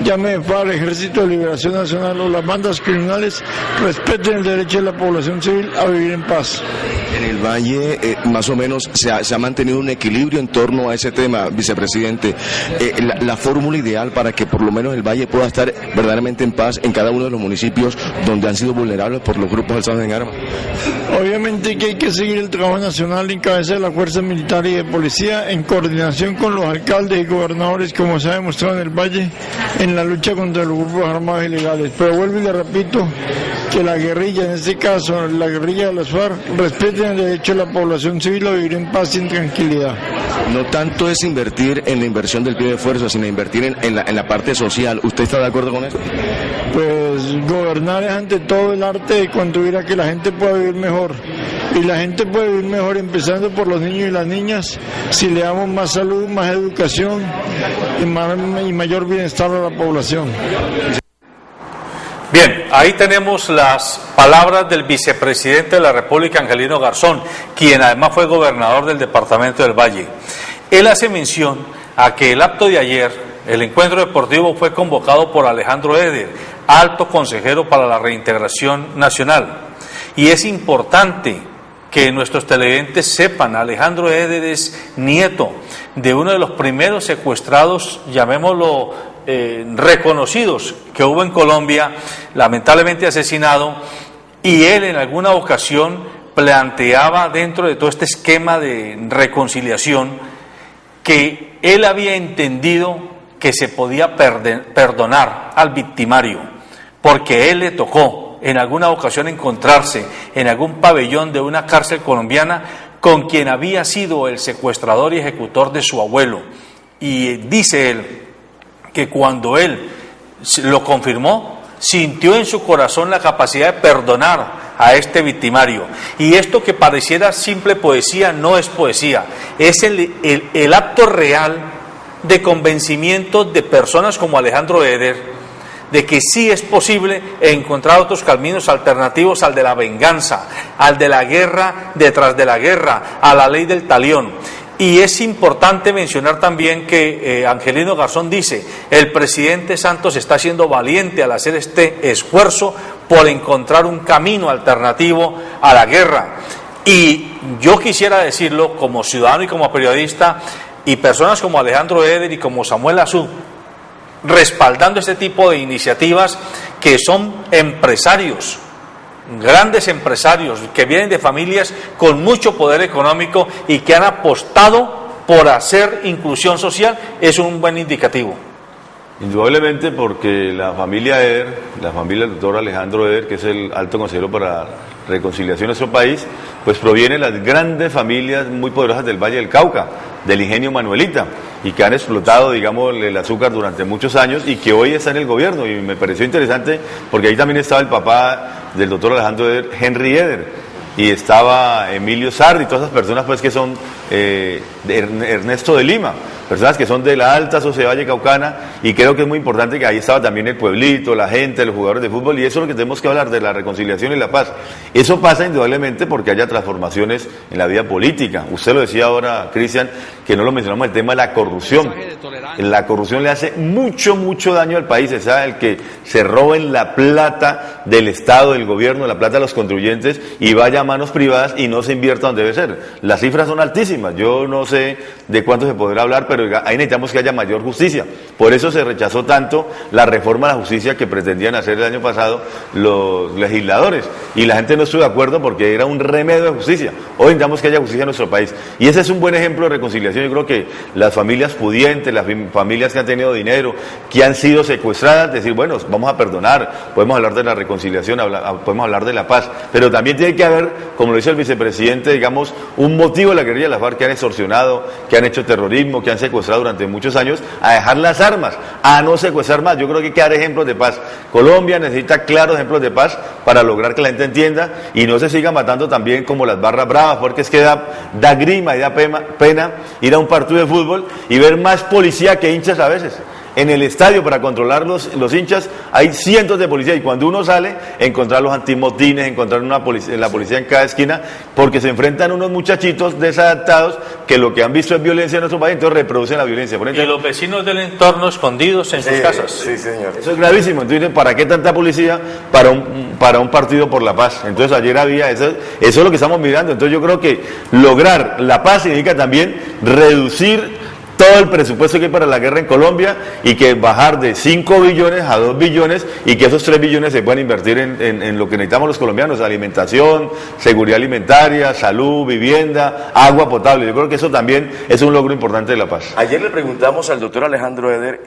S4: llame FARC, Ejército de Liberación Nacional o las bandas criminales, respeten el derecho de la población civil a vivir en paz.
S5: En el Valle, más o menos, se ha mantenido un equilibrio en torno a ese tema, vicepresidente. La fórmula ideal para que por lo menos el Valle pueda estar verdaderamente en paz en cada uno de los municipios donde han sido vulnerables por los grupos alzados en armas.
S4: Obviamente que hay que seguir el trabajo nacional en cabeza de la Fuerza Militar y de Policía, en coordinación con los alcaldes y gobernadores, como se ha demostrado en el Valle, en la lucha contra los grupos armados ilegales. Pero vuelvo y le repito que la guerrilla, en este caso la guerrilla de las FARC, respeten el derecho de la población civil a vivir en paz y en tranquilidad.
S5: No tanto es invertir en la inversión del pie de fuerza, sino invertir en la parte social. ¿Usted está de acuerdo con eso?
S4: Pues gobernar es ante todo el arte de contribuir a que la gente pueda vivir mejor. Y la gente puede vivir mejor empezando por los niños y las niñas si le damos más salud, más educación y mayor bienestar a la población.
S1: Bien, ahí tenemos las palabras del vicepresidente de la República, Angelino Garzón, quien además fue gobernador del departamento del Valle. Él hace mención a que el acto de ayer, el encuentro deportivo, fue convocado por Alejandro Eder, alto consejero para la reintegración nacional. Y es importante que nuestros televidentes sepan, Alejandro Eder es nieto de uno de los primeros secuestrados, llamémoslo reconocidos, que hubo en Colombia, lamentablemente asesinado, y él en alguna ocasión planteaba dentro de todo este esquema de reconciliación que él había entendido que se podía perdonar al victimario, porque él le tocó en alguna ocasión encontrarse en algún pabellón de una cárcel colombiana con quien había sido el secuestrador y ejecutor de su abuelo. Y dice él que cuando él lo confirmó, sintió en su corazón la capacidad de perdonar a este victimario. Y esto que pareciera simple poesía, no es poesía, es el acto real de convencimiento de personas como Alejandro Eder, de que sí es posible encontrar otros caminos alternativos al de la venganza, al de la guerra detrás de la guerra, a la ley del talión. Y es importante mencionar también que Angelino Garzón dice, el presidente Santos está siendo valiente al hacer este esfuerzo por encontrar un camino alternativo a la guerra. Y yo quisiera decirlo como ciudadano y como periodista, y personas como Alejandro Eder y como Samuel Azú, respaldando este tipo de iniciativas que son empresarios, grandes empresarios que vienen de familias con mucho poder económico y que han apostado por hacer inclusión social, es un buen indicativo.
S2: Indudablemente, porque la familia Eder, la familia del doctor Alejandro Eder, que es el alto consejero para reconciliación de nuestro país, pues proviene de las grandes familias muy poderosas del Valle del Cauca, del ingenio Manuelita, y que han explotado, digamos, el azúcar durante muchos años y que hoy está en el gobierno. Y me pareció interesante porque ahí también estaba el papá del doctor Alejandro Eder, Henry Eder, y estaba Emilio Sardi, todas esas personas pues que son de Ernesto de Lima, personas que son de la alta sociedad vallecaucana, y creo que es muy importante que ahí estaba también el pueblito, la gente, los jugadores de fútbol, y eso es lo que tenemos que hablar, de la reconciliación y la paz. Eso pasa indudablemente porque haya transformaciones en la vida política. Usted lo decía ahora, Cristian, que no lo mencionamos, el tema de la corrupción. La corrupción le hace mucho daño al país, es el que se roben la plata del Estado, del gobierno, la plata de los contribuyentes y vaya a manos privadas y no se invierta donde debe ser. Las cifras son altísimas, yo no sé de cuánto se podrá hablar, pero ahí necesitamos que haya mayor justicia. Por eso se rechazó tanto la reforma a la justicia que pretendían hacer el año pasado los legisladores, y la gente no estuvo de acuerdo porque era un remedio de justicia. Hoy necesitamos que haya justicia en nuestro país, y ese es un buen ejemplo de reconciliación. Yo creo que las familias pudientes, las familias que han tenido dinero, que han sido secuestradas, decir, bueno, vamos a perdonar, podemos hablar de la reconciliación, podemos hablar de la paz, pero también tiene que haber, como lo dice el vicepresidente, digamos, un motivo de la guerrilla de las FARC, que han extorsionado, que han hecho terrorismo, que han secuestrado durante muchos años, a dejar las armas, a no secuestrar más. Yo creo que hay que dar ejemplos de paz. Colombia necesita claros ejemplos de paz para lograr que la gente entienda y no se siga matando también como las barras bravas, porque es que da grima y da pena ir a un partido de fútbol y ver más policía que hinchas a veces. En el estadio, para controlar los hinchas, hay cientos de policías, y cuando uno sale, encontrar los antimotines, encontrar la policía en cada esquina, porque se enfrentan unos muchachitos desadaptados que lo que han visto es violencia en nuestro país, entonces reproducen la violencia. Por ejemplo,
S1: y los vecinos del entorno escondidos en sus casas.
S3: Sí, señor.
S2: Eso es gravísimo. Entonces, ¿para qué tanta policía para un partido por la paz? Entonces, ayer había eso es lo que estamos mirando. Entonces, yo creo que lograr la paz significa también reducir todo el presupuesto que hay para la guerra en Colombia y que bajar de 5 billones a 2 billones y que esos 3 billones se puedan invertir en lo que necesitamos los colombianos: alimentación, seguridad alimentaria, salud, vivienda, agua potable. Yo creo que eso también es un logro importante de la paz.
S3: Ayer le preguntamos al doctor Alejandro Eder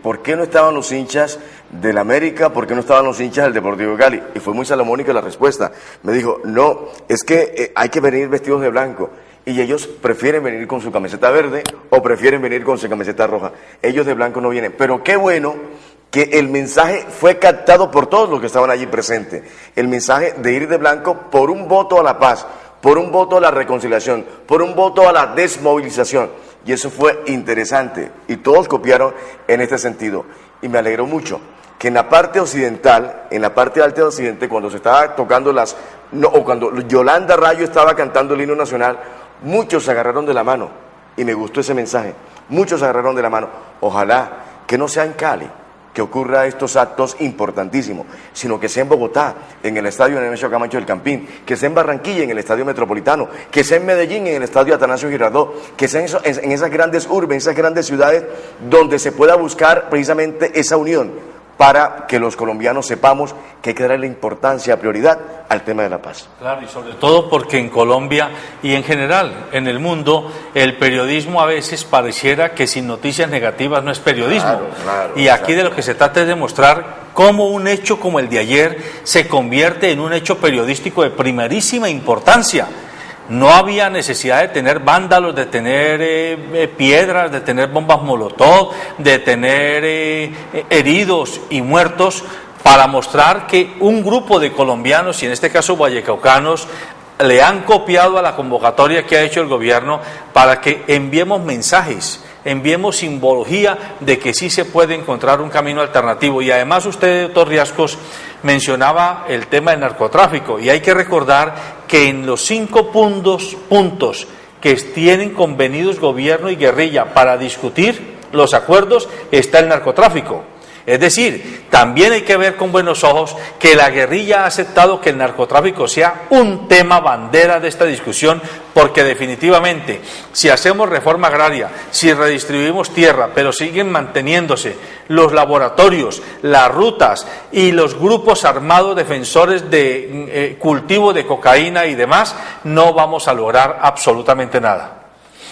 S3: por qué no estaban los hinchas del América, por qué no estaban los hinchas del Deportivo Cali, y fue muy salomónica la respuesta. Me dijo, no, es que hay que venir vestidos de blanco. Y ellos prefieren venir con su camiseta verde o prefieren venir con su camiseta roja. Ellos de blanco no vienen. Pero qué bueno que el mensaje fue captado por todos los que estaban allí presentes. El mensaje de ir de blanco por un voto a la paz, por un voto a la reconciliación, por un voto a la desmovilización. Y eso fue interesante. Y todos copiaron en este sentido. Y me alegró mucho que en la parte occidental, en la parte alta de Occidente, cuando se estaba tocando cuando Yolanda Rayo estaba cantando el himno nacional, muchos se agarraron de la mano, y me gustó ese mensaje. Muchos se agarraron de la mano. Ojalá que no sea en Cali que ocurra estos actos importantísimos, sino que sea en Bogotá, en el estadio Nemesio Camacho del Campín, que sea en Barranquilla, en el estadio Metropolitano, que sea en Medellín, en el estadio Atanasio Girardot, que sea en esas grandes urbes, en esas grandes ciudades, donde se pueda buscar precisamente esa unión, para que los colombianos sepamos que hay que darle importancia, prioridad al tema de la paz.
S1: Claro, y sobre todo porque en Colombia y en general en el mundo el periodismo a veces pareciera que sin noticias negativas no es periodismo.
S3: Claro,
S1: y aquí de lo que se trata es de mostrar cómo un hecho como el de ayer se convierte en un hecho periodístico de primerísima importancia. No había necesidad de tener vándalos, de tener piedras, de tener bombas molotov, de tener heridos y muertos, para mostrar que un grupo de colombianos, y en este caso vallecaucanos, le han copiado a la convocatoria que ha hecho el gobierno para que enviemos mensajes, enviemos simbología de que sí se puede encontrar un camino alternativo. Y además usted, doctor Riascos, mencionaba el tema del narcotráfico, y hay que recordar que en los 5 puntos que tienen convenidos gobierno y guerrilla para discutir los acuerdos está el narcotráfico. Es decir, también hay que ver con buenos ojos que la guerrilla ha aceptado que el narcotráfico sea un tema bandera de esta discusión, porque definitivamente, si hacemos reforma agraria, si redistribuimos tierra, pero siguen manteniéndose los laboratorios, las rutas y los grupos armados defensores de cultivo de cocaína y demás, no vamos a lograr absolutamente nada.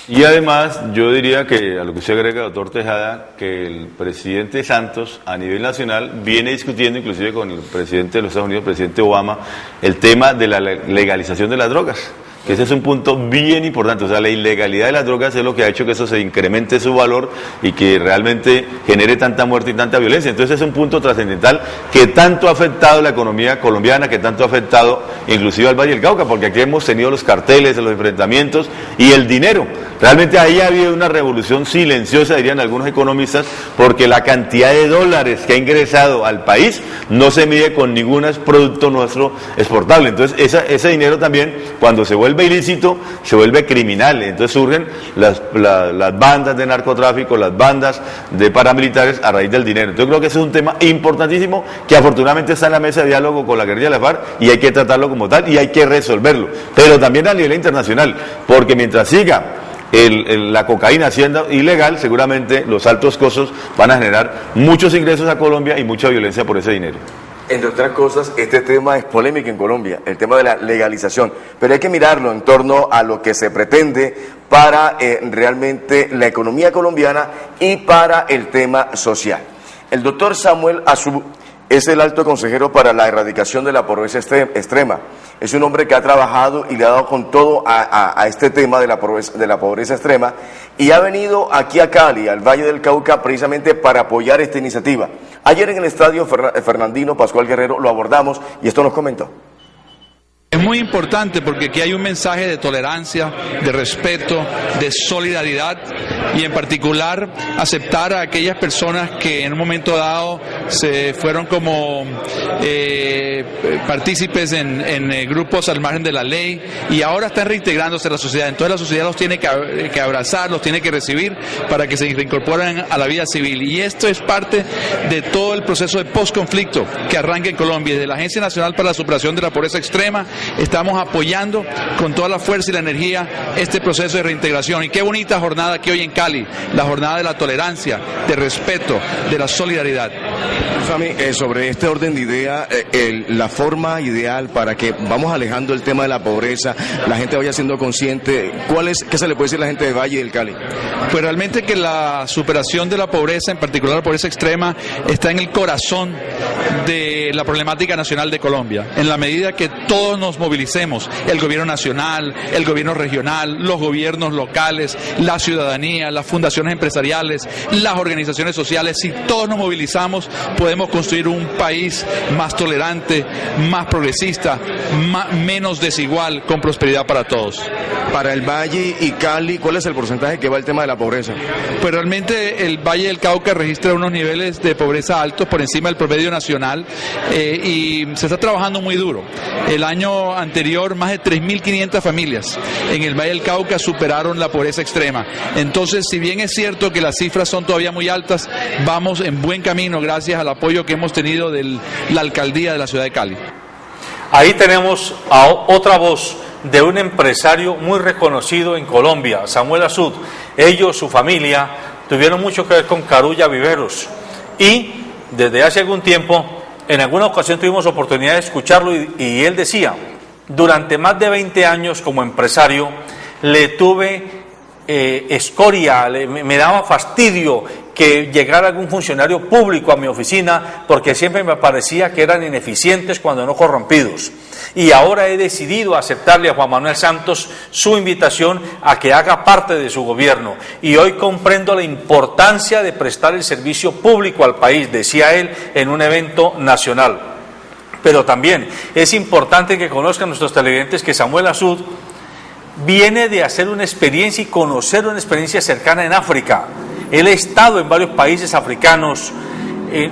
S2: Y además, yo diría que, a lo que usted agrega, doctor Tejada, que el presidente Santos, a nivel nacional, viene discutiendo, inclusive con el presidente de los Estados Unidos, el presidente Obama, el tema de la legalización de las drogas, que ese es un punto bien importante. O sea, la ilegalidad de las drogas es lo que ha hecho que eso se incremente su valor y que realmente genere tanta muerte y tanta violencia. Entonces es un punto trascendental que tanto ha afectado la economía colombiana, que tanto ha afectado inclusive al Valle del Cauca, porque aquí hemos tenido los carteles, los enfrentamientos y el dinero. Realmente ahí ha habido una revolución silenciosa, dirían algunos economistas, porque la cantidad de dólares que ha ingresado al país no se mide con ningún producto nuestro exportable. Entonces ese dinero también, cuando se vuelve ilícito, se vuelve criminal. Entonces surgen las bandas de narcotráfico, las bandas de paramilitares a raíz del dinero. Entonces creo que ese es un tema importantísimo que afortunadamente está en la mesa de diálogo con la guerrilla de la FARC, y hay que tratarlo como tal y hay que resolverlo. Pero también a nivel internacional, porque mientras siga la cocaína siendo ilegal, seguramente los altos costos van a generar muchos ingresos a Colombia y mucha violencia por ese dinero.
S3: Entre otras cosas, este tema es polémico en Colombia, el tema de la legalización, pero hay que mirarlo en torno a lo que se pretende para realmente la economía colombiana y para el tema social. El doctor Samuel Azú es el alto consejero para la erradicación de la pobreza extrema. Es un hombre que ha trabajado y le ha dado con todo a este tema de la pobreza extrema, y ha venido aquí a Cali, al Valle del Cauca, precisamente para apoyar esta iniciativa. Ayer en el estadio Fernandino Pascual Guerrero lo abordamos y esto nos comentó.
S6: Es muy importante porque aquí hay un mensaje de tolerancia, de respeto, de solidaridad y en particular aceptar a aquellas personas que en un momento dado se fueron como partícipes en grupos al margen de la ley y ahora están reintegrándose a la sociedad. Entonces la sociedad los tiene que abrazar, los tiene que recibir para que se reincorporen a la vida civil. Y esto es parte de todo el proceso de postconflicto que arranca en Colombia. Desde la Agencia Nacional para la Superación de la Pobreza Extrema estamos apoyando con toda la fuerza y la energía este proceso de reintegración. Y qué bonita jornada que hoy en Cali, la jornada de la tolerancia, de respeto, de la solidaridad.
S5: Sami, sobre este orden de idea, la forma ideal para que vamos alejando el tema de la pobreza, la gente vaya siendo consciente, ¿qué se le puede decir a la gente de Valle y del Cali?
S6: Pues realmente que la superación de la pobreza, en particular la pobreza extrema, está en el corazón de la problemática nacional de Colombia. En la medida que todos nos movilicemos, el gobierno nacional, el gobierno regional, los gobiernos locales, la ciudadanía, las fundaciones empresariales, las organizaciones sociales, si todos nos movilizamos, podemos construir un país más tolerante, más progresista, menos desigual, con prosperidad para todos.
S5: Para el Valle y Cali, ¿cuál es el porcentaje que va el tema de la pobreza?
S6: Pues realmente el Valle del Cauca registra unos niveles de pobreza altos por encima del promedio nacional y se está trabajando muy duro. El año anterior más de 3.500 familias en el Valle del Cauca superaron la pobreza extrema. Entonces, si bien es cierto que las cifras son todavía muy altas, vamos en buen camino gracias al apoyo que hemos tenido de la alcaldía de la ciudad de Cali.
S1: Ahí tenemos a otra voz de un empresario muy reconocido en Colombia, Samuel Azud. Ellos, su familia, tuvieron mucho que ver con Carulla Viveros y desde hace algún tiempo, en alguna ocasión tuvimos oportunidad de escucharlo y él decía, durante más de 20 años como empresario le tuve escoria, me daba fastidio que llegara algún funcionario público a mi oficina porque siempre me parecía que eran ineficientes cuando no corrompidos. Y ahora he decidido aceptarle a Juan Manuel Santos su invitación a que haga parte de su gobierno. Y hoy comprendo la importancia de prestar el servicio público al país, decía él en un evento nacional. Pero también es importante que conozcan nuestros televidentes que Samuel Azud viene de hacer una experiencia y conocer una experiencia cercana en África. Él ha estado en varios países africanos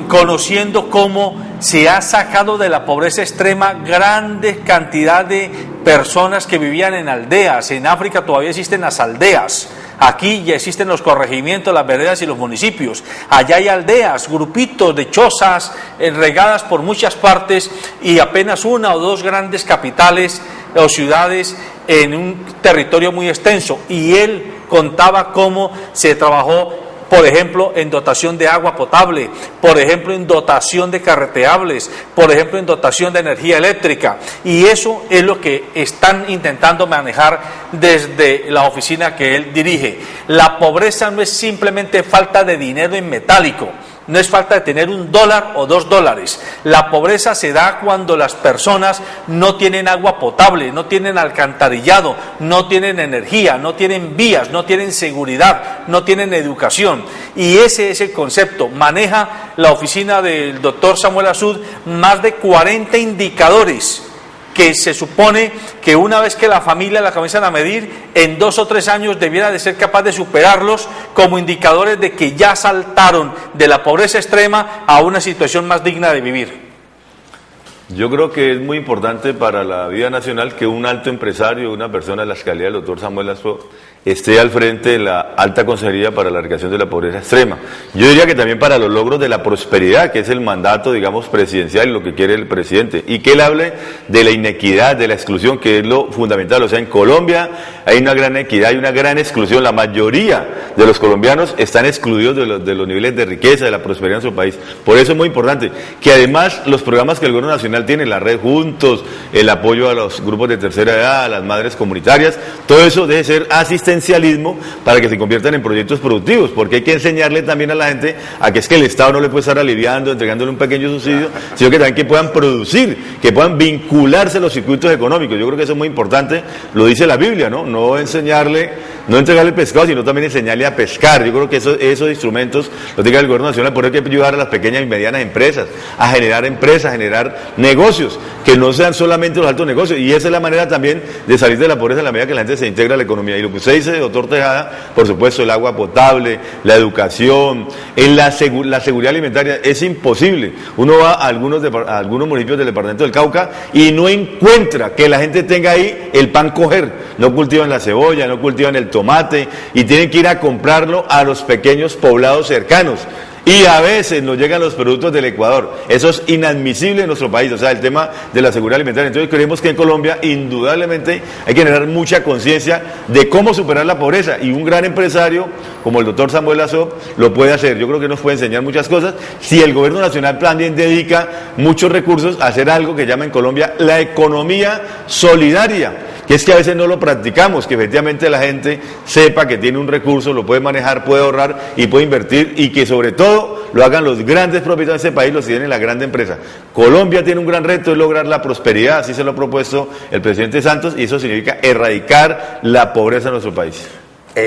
S1: conociendo cómo se ha sacado de la pobreza extrema grandes cantidad de personas que vivían en aldeas. En África todavía existen las aldeas. Aquí ya existen los corregimientos, las veredas y los municipios. Allá hay aldeas, grupitos de chozas regadas por muchas partes y apenas una o dos grandes capitales o ciudades en un territorio muy extenso. Y él contaba cómo se trabajó, por ejemplo, en dotación de agua potable, por ejemplo, en dotación de carreteables, por ejemplo, en dotación de energía eléctrica. Y eso es lo que están intentando manejar desde la oficina que él dirige. La pobreza no es simplemente falta de dinero en metálico, no es falta de tener $1 o $2. La pobreza se da cuando las personas no tienen agua potable, no tienen alcantarillado, no tienen energía, no tienen vías, no tienen seguridad, no tienen educación. Y ese es el concepto. Maneja la oficina del doctor Samuel Azud más de 40 indicadores que se supone que una vez que la familia la comienzan a medir, en 2 o 3 años debiera de ser capaz de superarlos como indicadores de que ya saltaron de la pobreza extrema a una situación más digna de vivir.
S2: Yo creo que es muy importante para la vida nacional que un alto empresario, una persona de la calidad del doctor Samuel Azud, esté al frente de la alta consejería para la erradicación de la pobreza extrema. Yo diría que también para los logros de la prosperidad, que es el mandato, digamos, presidencial y lo que quiere el presidente, y que él hable de la inequidad, de la exclusión, que es lo fundamental. O sea, en Colombia hay una gran equidad, hay una gran exclusión. La mayoría de los colombianos están excluidos de los niveles de riqueza, de la prosperidad en su país. Por eso es muy importante que además los programas que el gobierno nacional tiene, la red Juntos, el apoyo a los grupos de tercera edad, a las madres comunitarias, todo eso debe ser asistencial asistencialismo para que se conviertan en proyectos productivos, porque hay que enseñarle también a la gente a que es que el Estado no le puede estar aliviando, entregándole un pequeño subsidio, sino que también que puedan producir, que puedan vincularse a los circuitos económicos. Yo creo que eso es muy importante, lo dice la Biblia, ¿no? No entregarle pescado, sino también enseñarle a pescar. Yo creo que esos instrumentos los tiene el gobierno nacional, por eso hay que ayudar a las pequeñas y medianas empresas, a generar empresas, a generar negocios, que no sean solamente los altos negocios, y esa es la manera también de salir de la pobreza en la medida que la gente se integra a la economía. Y lo que usted dice, doctor Tejada, por supuesto, el agua potable, la educación, la seguridad alimentaria, es imposible. Uno va a algunos municipios del departamento del Cauca y no encuentra que la gente tenga ahí el pan coger, no cultivan la cebolla, no cultivan el tomate, y tienen que ir a comprarlo a los pequeños poblados cercanos. Y a veces nos llegan los productos del Ecuador. Eso es inadmisible en nuestro país, o sea, el tema de la seguridad alimentaria. Entonces creemos que en Colombia indudablemente hay que generar mucha conciencia de cómo superar la pobreza, y un gran empresario como el doctor Samuel Lazo lo puede hacer. Yo creo que nos puede enseñar muchas cosas si el gobierno nacional también dedica muchos recursos a hacer algo que llama en Colombia la economía solidaria, que es que a veces no lo practicamos, que efectivamente la gente sepa que tiene un recurso, lo puede manejar, puede ahorrar y puede invertir, y que sobre todo lo hagan los grandes propietarios de ese país, los tienen las grandes empresas. Colombia tiene un gran reto, es lograr la prosperidad, así se lo ha propuesto el presidente Santos, y eso significa erradicar la pobreza en nuestro país.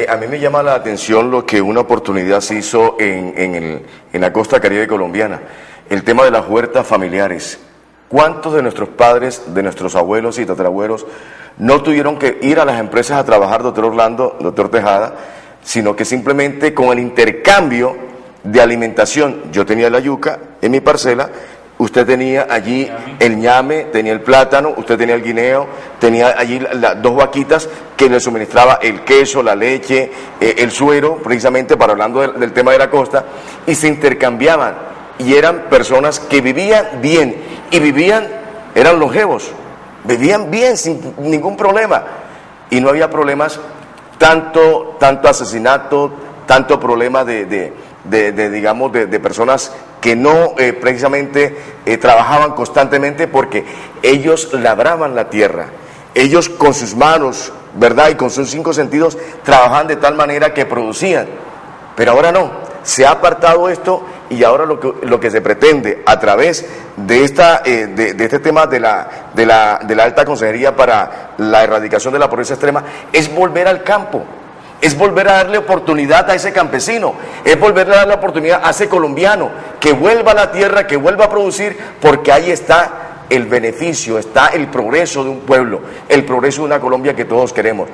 S3: A mí me llama la atención lo que una oportunidad se hizo en la costa caribe colombiana, el tema de las huertas familiares. ¿Cuántos de nuestros padres, de nuestros abuelos y tatarabuelos no tuvieron que ir a las empresas a trabajar, doctor Orlando, doctor Tejada, sino que simplemente con el intercambio de alimentación? Yo tenía la yuca en mi parcela, usted tenía allí el ñame, tenía el plátano, usted tenía el guineo, tenía allí las dos vaquitas que le suministraba el queso, la leche, el suero, precisamente para hablando del tema de la costa, y se intercambiaban, y eran personas que vivían bien, y eran longevos, vivían bien sin ningún problema, y no había problemas, tanto asesinato, tanto problema de personas que no precisamente trabajaban constantemente, porque ellos labraban la tierra, ellos con sus manos, ¿verdad? Y con sus 5 sentidos trabajaban de tal manera que producían. Pero ahora no, se ha apartado esto, y ahora lo que se pretende a través de este tema de la alta consejería para la erradicación de la pobreza extrema es volver al campo. Es volver a darle oportunidad a ese campesino, es volver a darle oportunidad a ese colombiano, que vuelva a la tierra, que vuelva a producir, porque ahí está el beneficio, está el progreso de un pueblo, el progreso de una Colombia que todos queremos.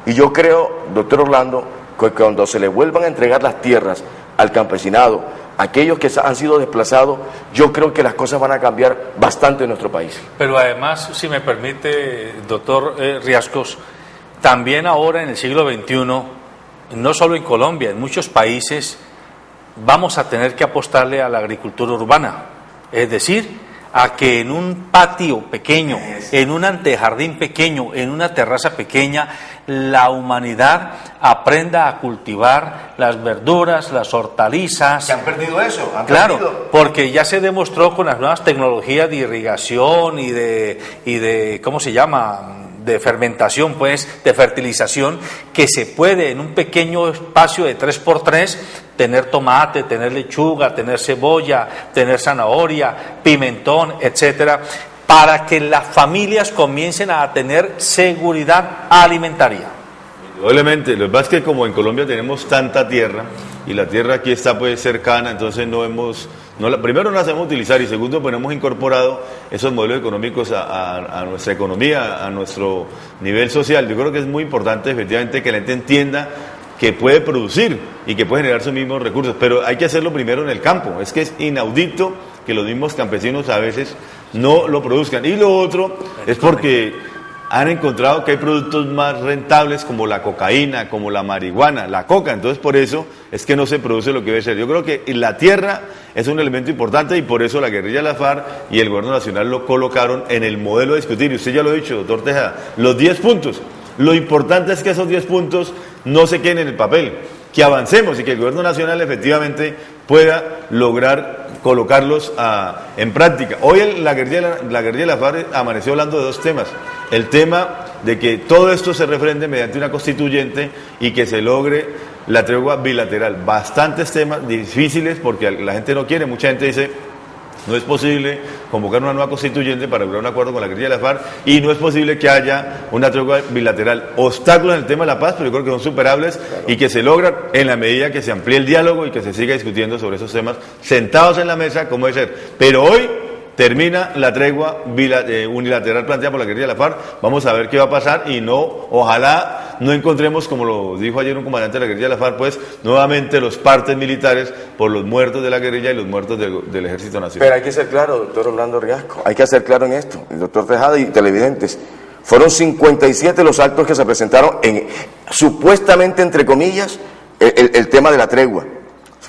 S3: Y yo creo, doctor Orlando, que cuando se le vuelvan a entregar las tierras al campesinado, aquellos que han sido desplazados, yo creo que las cosas van a cambiar bastante en nuestro país.
S1: Pero además, si me permite, doctor Riascos, también ahora en el siglo XXI, no solo en Colombia, en muchos países vamos a tener que apostarle a la agricultura urbana, es decir, a que en un patio pequeño, en un antejardín pequeño, en una terraza pequeña, la humanidad aprenda a cultivar las verduras, las hortalizas.
S3: ¿Se han perdido eso?
S1: Claro, porque ya se demostró con las nuevas tecnologías de irrigación y de ¿cómo se llama?, de fermentación, pues, de fertilización, que se puede en un pequeño espacio de 3x3 tener tomate, tener lechuga, tener cebolla, tener zanahoria, pimentón, etcétera, para que las familias comiencen a tener seguridad alimentaria.
S2: Indudablemente, lo que pasa es que como en Colombia tenemos tanta tierra, y la tierra aquí está pues cercana, entonces primero no la sabemos utilizar, y segundo pues no hemos incorporado esos modelos económicos a nuestra economía, a nuestro nivel social. Yo creo que es muy importante efectivamente que la gente entienda que puede producir y que puede generar sus mismos recursos, pero hay que hacerlo primero en el campo. Es que es inaudito que los mismos campesinos a veces no lo produzcan. Y lo otro es porque han encontrado que hay productos más rentables como la cocaína, como la marihuana, la coca, entonces por eso es que no se produce lo que debe ser. Yo creo que la tierra es un elemento importante, y por eso la guerrilla de la FARC y el gobierno nacional lo colocaron en el modelo a discutir, y usted ya lo ha dicho, doctor Tejada, los 10 puntos. Lo importante es que esos 10 puntos no se queden en el papel, que avancemos y que el gobierno nacional efectivamente pueda lograr colocarlos en práctica. Hoy la guerrilla de la FARC amaneció hablando de dos temas: el tema de que todo esto se refrende mediante una constituyente y que se logre la tregua bilateral. Bastantes temas difíciles porque la gente no quiere, mucha gente dice: no es posible convocar una nueva constituyente para lograr un acuerdo con la guerrilla de la FARC y no es posible que haya una tregua bilateral. Obstáculos en el tema de la paz, pero yo creo que son superables y que se logran en la medida que se amplíe el diálogo y que se siga discutiendo sobre esos temas sentados en la mesa como debe ser. Pero hoy termina la tregua unilateral planteada por la guerrilla de la FARC. Vamos a ver qué va a pasar y ojalá no encontremos, como lo dijo ayer un comandante de la guerrilla de la FARC, pues nuevamente los partes militares por los muertos de la guerrilla y los muertos del Ejército Nacional.
S3: Pero hay que ser claro, doctor Orlando Riascos, hay que ser claro en esto, el doctor Tejada y televidentes. Fueron 57 los actos que se presentaron en, supuestamente, entre comillas, el tema de la tregua.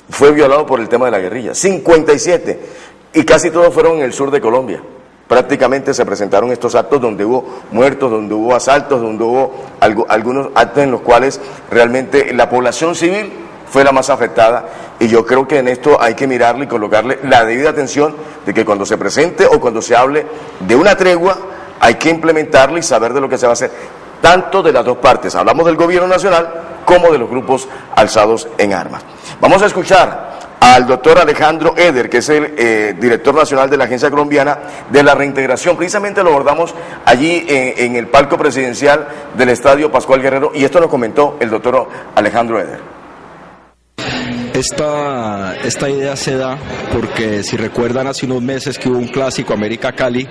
S3: Fue violado por el tema de la guerrilla. 57. Y casi todos fueron en el sur de Colombia. Prácticamente se presentaron estos actos donde hubo muertos, donde hubo asaltos, donde hubo algunos actos en los cuales realmente la población civil fue la más afectada. Y yo creo que en esto hay que mirarle y colocarle la debida atención de que cuando se presente o cuando se hable de una tregua, hay que implementarla y saber de lo que se va a hacer, tanto de las dos partes. Hablamos del gobierno nacional como de los grupos alzados en armas. Vamos a escuchar al doctor Alejandro Eder, que es el director nacional de la Agencia Colombiana de la Reintegración. Precisamente lo abordamos allí en el palco presidencial del Estadio Pascual Guerrero, y esto nos comentó el doctor Alejandro Eder.
S7: Esta idea se da porque, si recuerdan, hace unos meses que hubo un clásico América-Cali,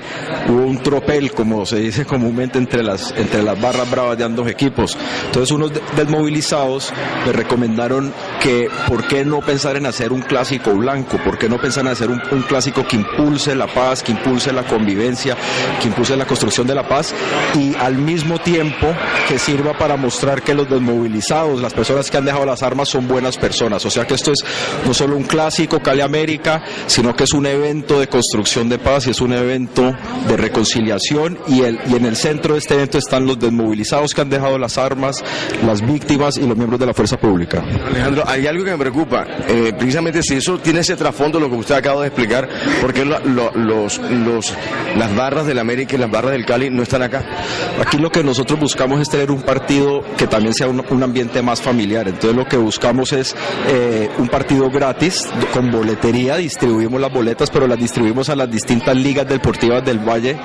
S7: hubo un tropel, como se dice comúnmente, entre las barras bravas de ambos equipos. Entonces unos desmovilizados le recomendaron que por qué no pensar en hacer un clásico blanco, por qué no pensar en hacer un clásico que impulse la paz, que impulse la convivencia, que impulse la construcción de la paz, y al mismo tiempo que sirva para mostrar que los desmovilizados, las personas que han dejado las armas, son buenas personas. O sea que esto es no solo un clásico Cali América, sino que es un evento de construcción de paz y es un evento de reconciliación, y en el centro de este evento están los desmovilizados que han dejado las armas, las víctimas y los miembros de la fuerza pública.
S5: Alejandro, hay algo que me preocupa, precisamente si eso tiene ese trasfondo, lo que usted acaba de explicar, ¿por qué las barras del América y las barras del Cali no están acá?
S7: Aquí lo que nosotros buscamos es tener un partido que también sea un ambiente más familiar. Entonces lo que buscamos es un partido gratis, con boletería, distribuimos las boletas, pero las distribuimos a las distintas ligas deportivas del Valle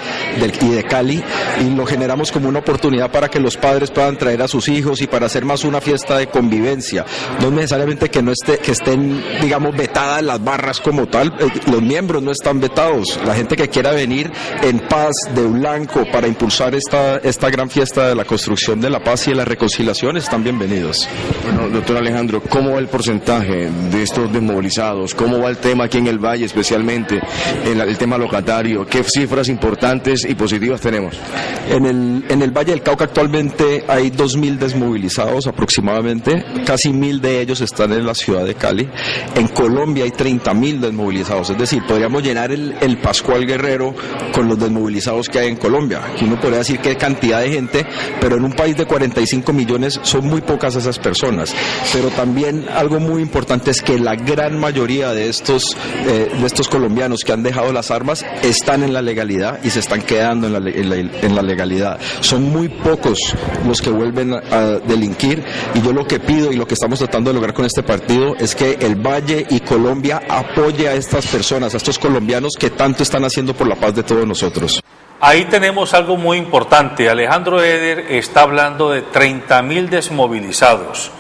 S7: y de Cali, y lo generamos como una oportunidad para que los padres puedan traer a sus hijos y para hacer más una fiesta de convivencia. No necesariamente que estén, digamos, vetadas las barras como tal, los miembros no están vetados. La gente que quiera venir en paz, de blanco, para impulsar esta gran fiesta de la construcción de la paz y de la reconciliación, están bienvenidos.
S5: Bueno, doctor Alejandro, ¿cómo va el porcentaje de estos desmovilizados? ¿Cómo va el tema aquí en el Valle, especialmente el tema locatario? ¿Qué cifras importantes y positivas tenemos?
S7: En el Valle del Cauca actualmente hay 2.000 desmovilizados aproximadamente, casi 1.000 de ellos están en la ciudad de Cali. En Colombia hay 30.000 desmovilizados, es decir, podríamos llenar el Pascual Guerrero con los desmovilizados que hay en Colombia. Aquí uno podría decir que hay cantidad de gente, pero en un país de 45 millones son muy pocas esas personas. Pero también algo muy importante es que la gran mayoría de estos colombianos que han dejado las armas están en la legalidad y se están quedando en la legalidad. Son muy pocos los que vuelven a delinquir, y yo lo que pido y lo que estamos tratando de lograr con este partido es que el Valle y Colombia apoye a estas personas, a estos colombianos que tanto están haciendo por la paz de todos nosotros.
S1: Ahí tenemos algo muy importante. Alejandro Eder está hablando de 30.000 desmovilizados,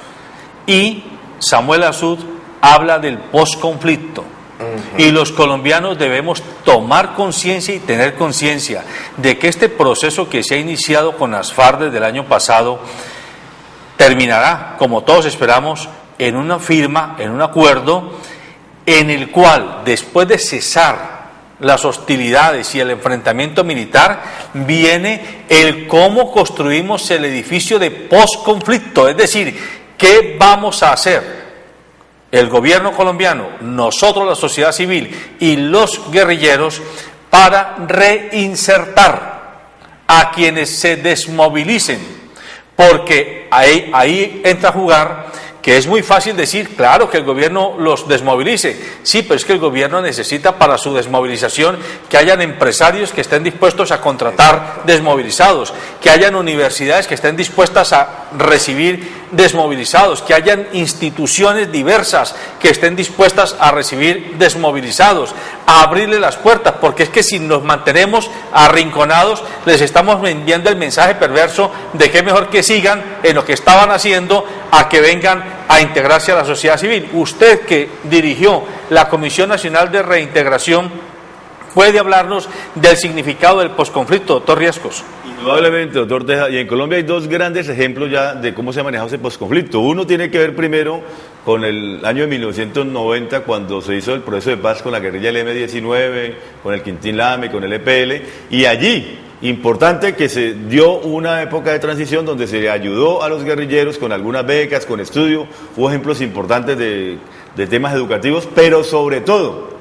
S1: y Samuel Azud habla del posconflicto. Y los colombianos debemos tomar conciencia y tener conciencia de que este proceso que se ha iniciado con las FARC desde el año pasado terminará, como todos esperamos, en una firma, en un acuerdo en el cual, después de cesar las hostilidades y el enfrentamiento militar, viene el cómo construimos el edificio de posconflicto, es decir, ¿qué vamos a hacer? El gobierno colombiano, nosotros, la sociedad civil y los guerrilleros, para reinsertar a quienes se desmovilicen, porque ahí entra a jugar que es muy fácil decir, claro, que el gobierno los desmovilice. Sí, pero es que el gobierno necesita para su desmovilización que hayan empresarios que estén dispuestos a contratar desmovilizados, que hayan universidades que estén dispuestas a recibir desmovilizados, que hayan instituciones diversas que estén dispuestas a recibir desmovilizados, a abrirle las puertas, porque es que si nos mantenemos arrinconados, les estamos enviando el mensaje perverso de que es mejor que sigan en lo que estaban haciendo a que vengan a integrarse a la sociedad civil. Usted, que dirigió la Comisión Nacional de Reintegración, ¿puede hablarnos del significado del posconflicto, doctor Riescos?
S2: Indudablemente, doctor Teja, y en Colombia hay dos grandes ejemplos ya de cómo se ha manejado ese posconflicto. Uno tiene que ver primero con el año de 1990, cuando se hizo el proceso de paz con la guerrilla del M-19, con el Quintín Lame, con el EPL, y allí, importante que se dio una época de transición donde se ayudó a los guerrilleros con algunas becas, con estudio, hubo ejemplos importantes de temas educativos, pero sobre todo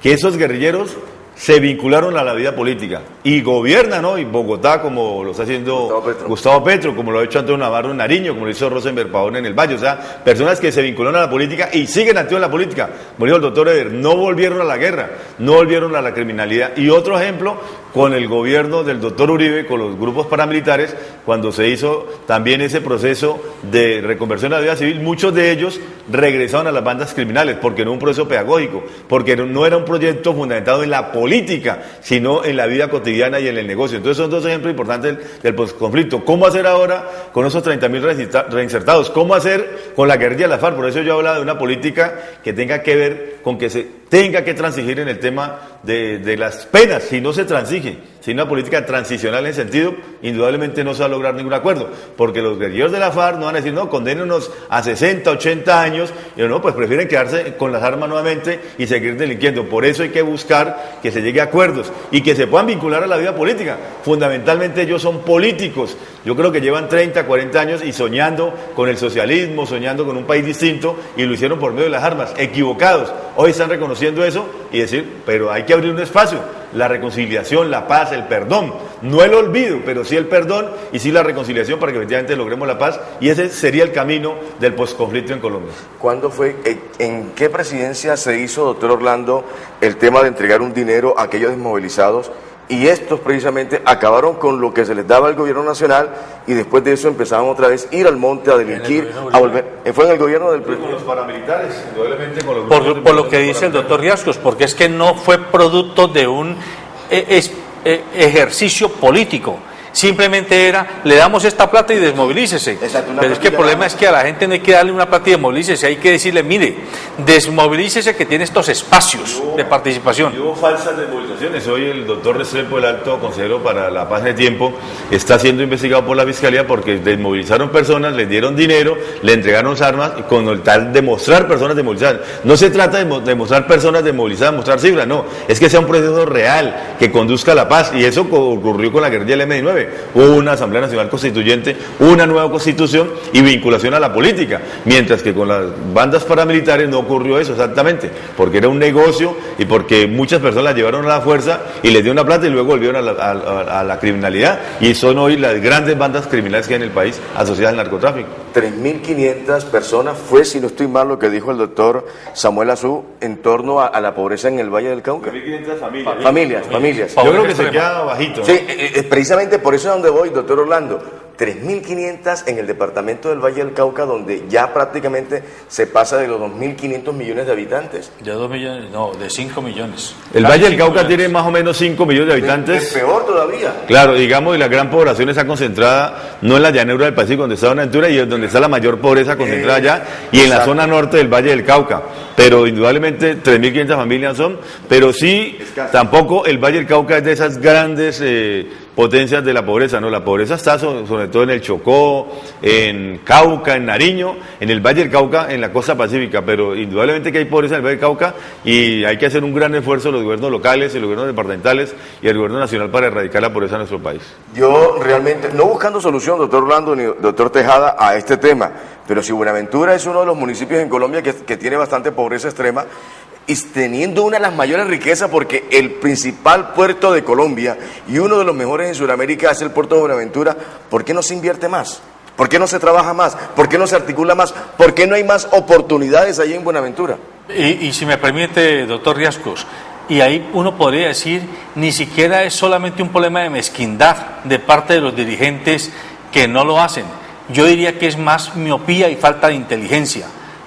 S2: que esos guerrilleros se vincularon a la vida política y gobiernan hoy Bogotá, como lo está haciendo Gustavo Petro, como lo ha hecho Antonio Navarro en Nariño, como lo hizo Rosenberg Pavón en el Valle. O sea, personas que se vincularon a la política y siguen activos en la política. Como dijo el doctor Eder, no volvieron a la guerra, no volvieron a la criminalidad. Y otro ejemplo, con el gobierno del doctor Uribe, con los grupos paramilitares, cuando se hizo también ese proceso de reconversión a la vida civil, muchos de ellos regresaron a las bandas criminales, porque no era un proceso pedagógico, porque no era un proyecto fundamentado en la política, sino en la vida cotidiana y en el negocio. Entonces son dos ejemplos importantes del posconflicto. ¿Cómo hacer ahora con esos 30.000 reinsertados? ¿Cómo hacer con la guerrilla de la FARC? Por eso yo hablaba de una política que tenga que ver con que se tenga que transigir en el tema de las penas. Si no se transige, si una política transicional en ese sentido, indudablemente no se va a lograr ningún acuerdo, porque los guerrilleros de la FARC no van a decir, no, condénenos a 60, 80 años, y no, pues prefieren quedarse con las armas nuevamente y seguir delinquiendo. Por eso hay que buscar que se llegue a acuerdos y que se puedan vincular a la vida política. Fundamentalmente ellos son políticos. Yo creo que llevan 30, 40 años y soñando con el socialismo, soñando con un país distinto, y lo hicieron por medio de las armas, equivocados. Hoy están reconociendo eso y decir, pero hay que abrir un espacio, la reconciliación, la paz, el perdón, no el olvido, pero sí el perdón y sí la reconciliación para que efectivamente logremos la paz, y ese sería el camino del posconflicto en Colombia.
S3: ¿Cuándo fue, en qué presidencia se hizo, doctor Orlando, el tema de entregar un dinero a aquellos desmovilizados? Y estos precisamente acabaron con lo que se les daba al gobierno nacional, y después de eso empezaban otra vez a ir al monte a delinquir, a volver. Fue en el gobierno del
S2: presidente. Con los paramilitares, indudablemente con los
S1: por lo que dice el doctor Riascos, porque es que no fue producto de un ejercicio político. Simplemente era, le damos esta plata y desmovilícese. Pero es que el problema es que a la gente no hay que darle una plata y desmovilícese, hay que decirle, mire, desmovilícese, que tiene estos espacios de participación.
S2: Hubo falsas desmovilizaciones. Hoy el doctor Restrepo, el alto consejero para la paz de tiempo, está siendo investigado por la Fiscalía porque desmovilizaron personas, les dieron dinero, le entregaron armas, y con el tal de mostrar personas desmovilizadas. No se trata de mostrar personas desmovilizadas, mostrar cifras, no. Es que sea un proceso real, que conduzca a la paz, y eso ocurrió con la guerrilla del M-19. Hubo una Asamblea Nacional Constituyente, una nueva constitución y vinculación a la política, mientras que con las bandas paramilitares no ocurrió eso exactamente, porque era un negocio y porque muchas personas las llevaron a la fuerza y les dio una plata y luego volvieron a la criminalidad, y son hoy las grandes bandas criminales que hay en el país asociadas al narcotráfico.
S3: 3.500 personas fue, si no estoy mal, lo que dijo el doctor Samuel Azú, en torno a la pobreza en el Valle del Cauca.
S2: 3.500
S3: familias.
S2: Yo creo que se queda bajito, ¿no?
S3: Sí, precisamente por eso es donde voy, doctor Orlando. 3.500 en el departamento del Valle del Cauca, donde ya prácticamente se pasa de los 2.500 millones de habitantes.
S1: De 2 millones, no, de 5 millones.
S2: El Valle del Cauca tiene más o menos 5 millones de habitantes.
S3: Es peor todavía.
S2: Claro, digamos, y la gran población está concentrada no en la llanura del Pacífico, donde está una altura, y es donde está la mayor pobreza concentrada allá, y en la zona norte del Valle del Cauca. Pero indudablemente 3.500 familias son, pero sí, tampoco el Valle del Cauca es de esas grandes potencias de la pobreza, ¿no? La pobreza está sobre todo en el Chocó, en Cauca, en Nariño, en el Valle del Cauca, en la costa pacífica, pero indudablemente que hay pobreza en el Valle del Cauca, y hay que hacer un gran esfuerzo los gobiernos locales, y los gobiernos departamentales y el gobierno nacional para erradicar la pobreza en nuestro país.
S3: Yo realmente, no buscando solución, doctor Orlando ni doctor Tejada, a este tema, pero si Buenaventura es uno de los municipios en Colombia que tiene bastante pobreza extrema, y teniendo una de las mayores riquezas, porque el principal puerto de Colombia y uno de los mejores en Sudamérica es el puerto de Buenaventura, ¿por qué no se invierte más? ¿Por qué no se trabaja más? ¿Por qué no se articula más? ¿Por qué no hay más oportunidades allí en Buenaventura?
S1: Y si me permite, doctor Riascos, y ahí uno podría decir, ni siquiera es solamente un problema de mezquindad de parte de los dirigentes que no lo hacen. Yo diría que es más miopía y falta de inteligencia,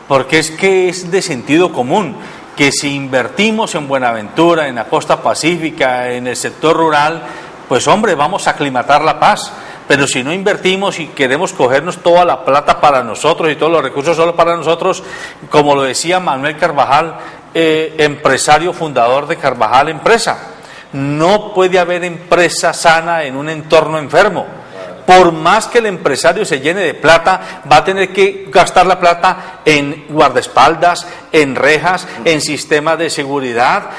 S1: porque es que es de sentido común que si invertimos en Buenaventura, en la costa pacífica, en el sector rural, pues hombre, vamos a aclimatar la paz. Pero si no invertimos y queremos cogernos toda la plata para nosotros y todos los recursos solo para nosotros, como lo decía Manuel Carvajal, empresario fundador de Carvajal Empresa, no puede haber empresa sana en un entorno enfermo. Por más que el empresario se llene de plata, va a tener que gastar la plata en guardaespaldas, en rejas, en sistemas de seguridad,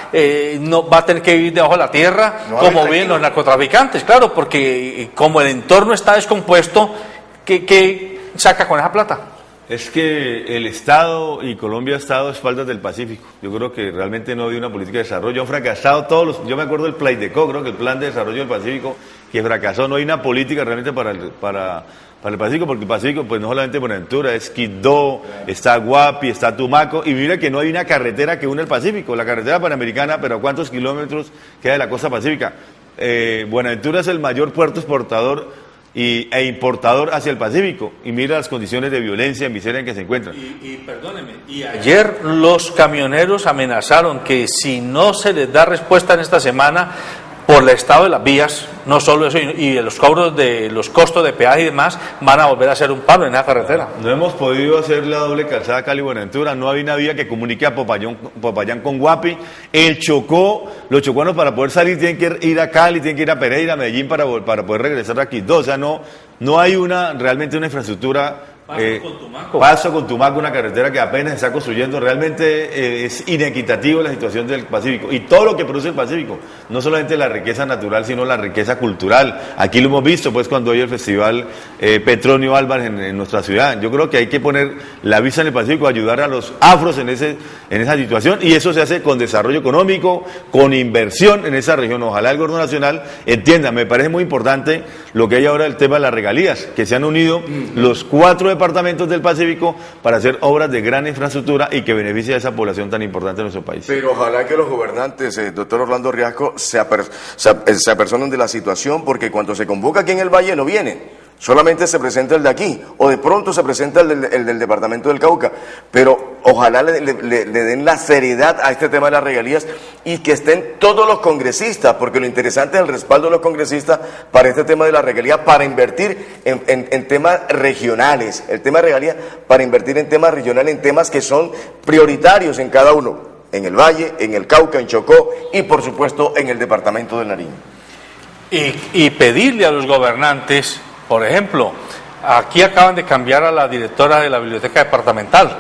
S1: no va a tener que vivir debajo de la tierra, como viven los narcotraficantes, claro, porque como el entorno está descompuesto, ¿qué saca con esa plata?
S2: Es que el Estado y Colombia ha estado a espaldas del Pacífico. Yo creo que realmente no había una política de desarrollo. Han fracasado yo me acuerdo del PLAIDECO, creo que el Plan de Desarrollo del Pacífico, que fracasó. No hay una política realmente para el Pacífico, porque el Pacífico, pues no solamente Buenaventura, es Quibdó, está Guapi, está Tumaco, y mira que no hay una carretera que une el Pacífico. La carretera panamericana, pero ¿a cuántos kilómetros queda de la costa pacífica? Buenaventura es el mayor puerto exportador e importador hacia el Pacífico, y mira las condiciones de violencia y miseria en que se encuentran.
S1: Perdóneme, ayer los camioneros amenazaron que si no se les da respuesta en esta semana por el estado de las vías, no solo eso, y los cobros de los costos de peaje y demás, van a volver a hacer un paro en esa carretera.
S2: No hemos podido hacer la doble calzada Cali-Buenaventura, no hay una vía que comunique a Popayán con Guapi. El Chocó, los chocuanos para poder salir tienen que ir a Cali, tienen que ir a Pereira, a Medellín para poder regresar aquí. O sea, no hay realmente una infraestructura. Paso con Tumaco, una carretera que apenas se está construyendo. Realmente es inequitativo la situación del Pacífico y todo lo que produce el Pacífico, no solamente la riqueza natural, sino la riqueza cultural. Aquí lo hemos visto pues cuando hay el festival Petronio Álvarez en nuestra ciudad. Yo creo que hay que poner la vista en el Pacífico, ayudar a los afros en esa situación, y eso se hace con desarrollo económico, con inversión en esa región. Ojalá el gobierno nacional entienda. Me parece muy importante lo que hay ahora, el tema de las regalías, que se han unido los 4 departamentos del Pacífico para hacer obras de gran infraestructura y que beneficie a esa población tan importante de nuestro país.
S3: Pero ojalá que los gobernantes, doctor Orlando Riasco, se apersonen de la situación, porque cuando se convoca aquí en el Valle no vienen. Solamente se presenta el de aquí, o de pronto se presenta el del departamento del Cauca, pero ojalá le den la seriedad a este tema de las regalías y que estén todos los congresistas, porque lo interesante es el respaldo de los congresistas para este tema de la regalía, para invertir en temas regionales, el tema de regalía para invertir en temas regionales, en temas que son prioritarios en cada uno, en el Valle, en el Cauca, en Chocó y por supuesto en el departamento del Nariño.
S1: Y pedirle a los gobernantes. Por ejemplo, aquí acaban de cambiar a la directora de la biblioteca departamental.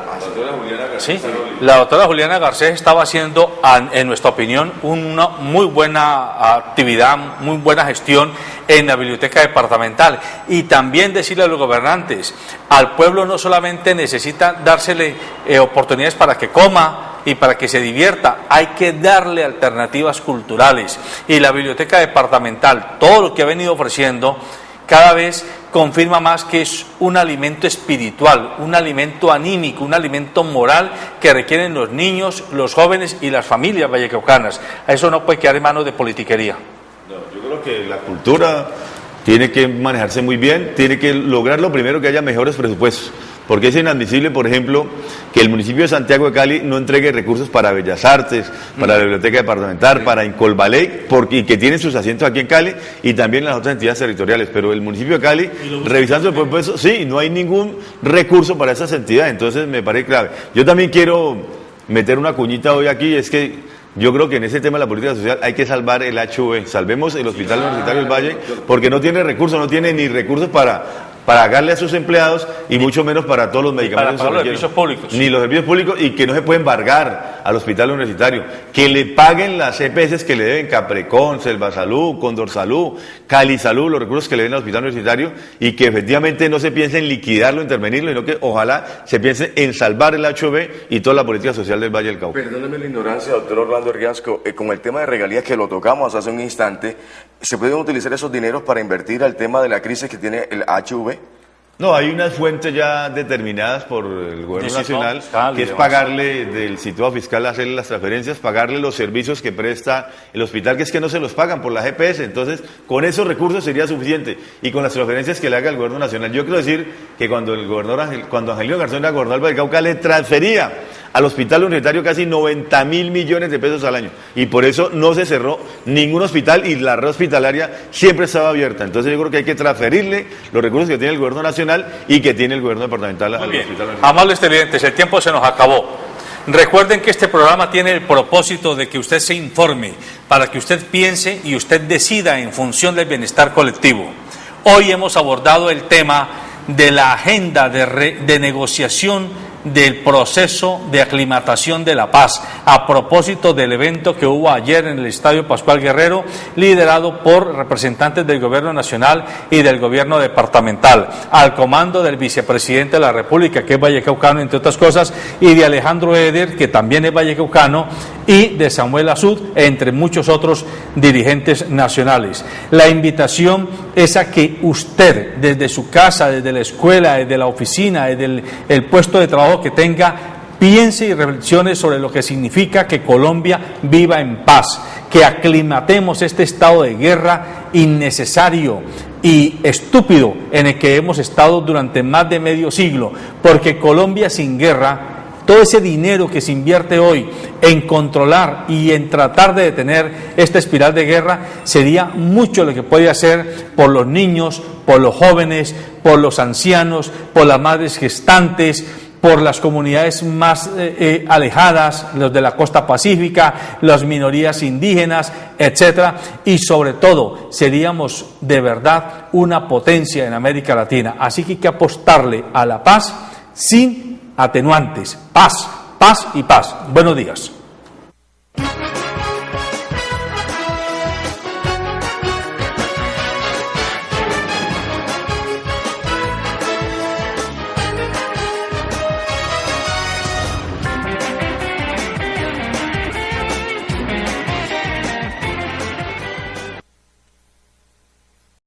S1: Sí, la doctora Juliana Garcés estaba haciendo, en nuestra opinión, una muy buena actividad, muy buena gestión en la biblioteca departamental. Y también decirle a los gobernantes, al pueblo no solamente necesita dársele oportunidades para que coma y para que se divierta, hay que darle alternativas culturales. Y la biblioteca departamental, todo lo que ha venido ofreciendo, cada vez confirma más que es un alimento espiritual, un alimento anímico, un alimento moral que requieren los niños, los jóvenes y las familias vallecaucanas. Eso no puede quedar en manos de politiquería.
S2: No, yo creo que la cultura tiene que manejarse muy bien, tiene que lograr lo primero que haya mejores presupuestos, porque es inadmisible, por ejemplo, que el municipio de Santiago de Cali no entregue recursos para Bellas Artes, para la biblioteca departamental, para Incolvaley, y que tienen sus asientos aquí en Cali y también en las otras entidades territoriales, pero el municipio de Cali, revisando el presupuesto, sí, no hay ningún recurso para esas entidades, entonces me parece clave. Yo también quiero meter una cuñita hoy aquí, es que yo creo que en ese tema de la política social hay que salvar el HV, salvemos el Hospital Universitario del Valle, porque no tiene recursos, no tiene ni recursos para pagarle a sus empleados y mucho menos para todos los medicamentos.
S1: Para los servicios públicos.
S2: Ni los servicios públicos, y que no se puede embargar al hospital universitario. Que le paguen las EPS que le deben, Caprecon, Selvasalud, Condor Salud, Cali Salud, los recursos que le den al hospital universitario, y que efectivamente no se piense en liquidarlo, intervenirlo, sino que ojalá se piense en salvar el HV y toda la política social del Valle del Cauca.
S3: Perdóneme la ignorancia, doctor Orlando Riasco, con el tema de regalías que lo tocamos hace un instante, ¿se pueden utilizar esos dineros para invertir al tema de la crisis que tiene el HV?
S2: No, hay unas fuentes ya determinadas por el gobierno nacional,
S1: fiscal,
S2: que es pagarle del situado fiscal, hacerle las transferencias, pagarle los servicios que presta el hospital, que es que no se los pagan por la GPS. Entonces, con esos recursos sería suficiente. Y con las transferencias que le haga el gobierno nacional. Yo quiero decir que cuando el gobernador cuando Angelino Garzón era gobernador del Valle del Cauca, le transfería al hospital universitario casi 90.000 millones de pesos al año. Y por eso no se cerró ningún hospital y la red hospitalaria siempre estaba abierta. Entonces yo creo que hay que transferirle los recursos que tiene el gobierno nacional y que tiene el gobierno departamental al hospital.
S1: Amables televidentes, el tiempo se nos acabó. Recuerden que este programa tiene el propósito de que usted se informe, para que usted piense y usted decida en función del bienestar colectivo. Hoy hemos abordado el tema de la agenda de negociación del proceso de aclimatación de la paz, a propósito del evento que hubo ayer en el Estadio Pascual Guerrero, liderado por representantes del Gobierno Nacional y del Gobierno Departamental, al comando del Vicepresidente de la República, que es vallecaucano, entre otras cosas, y de Alejandro Eder, que también es vallecaucano, y de Samuel Azud, entre muchos otros dirigentes nacionales. La invitación es a que usted, desde su casa, desde la escuela, desde la oficina, desde el puesto de trabajo que tenga, piense y reflexione sobre lo que significa que Colombia viva en paz, que aclimatemos este estado de guerra innecesario y estúpido en el que hemos estado durante más de medio siglo, porque Colombia sin guerra, todo ese dinero que se invierte hoy en controlar y en tratar de detener esta espiral de guerra, sería mucho lo que puede hacer por los niños, por los jóvenes, por los ancianos, por las madres gestantes, por las comunidades más alejadas, los de la costa pacífica, las minorías indígenas, etcétera, y sobre todo seríamos de verdad una potencia en América Latina. Así que hay que apostarle a la paz sin atenuantes. Paz, paz y paz. Buenos días.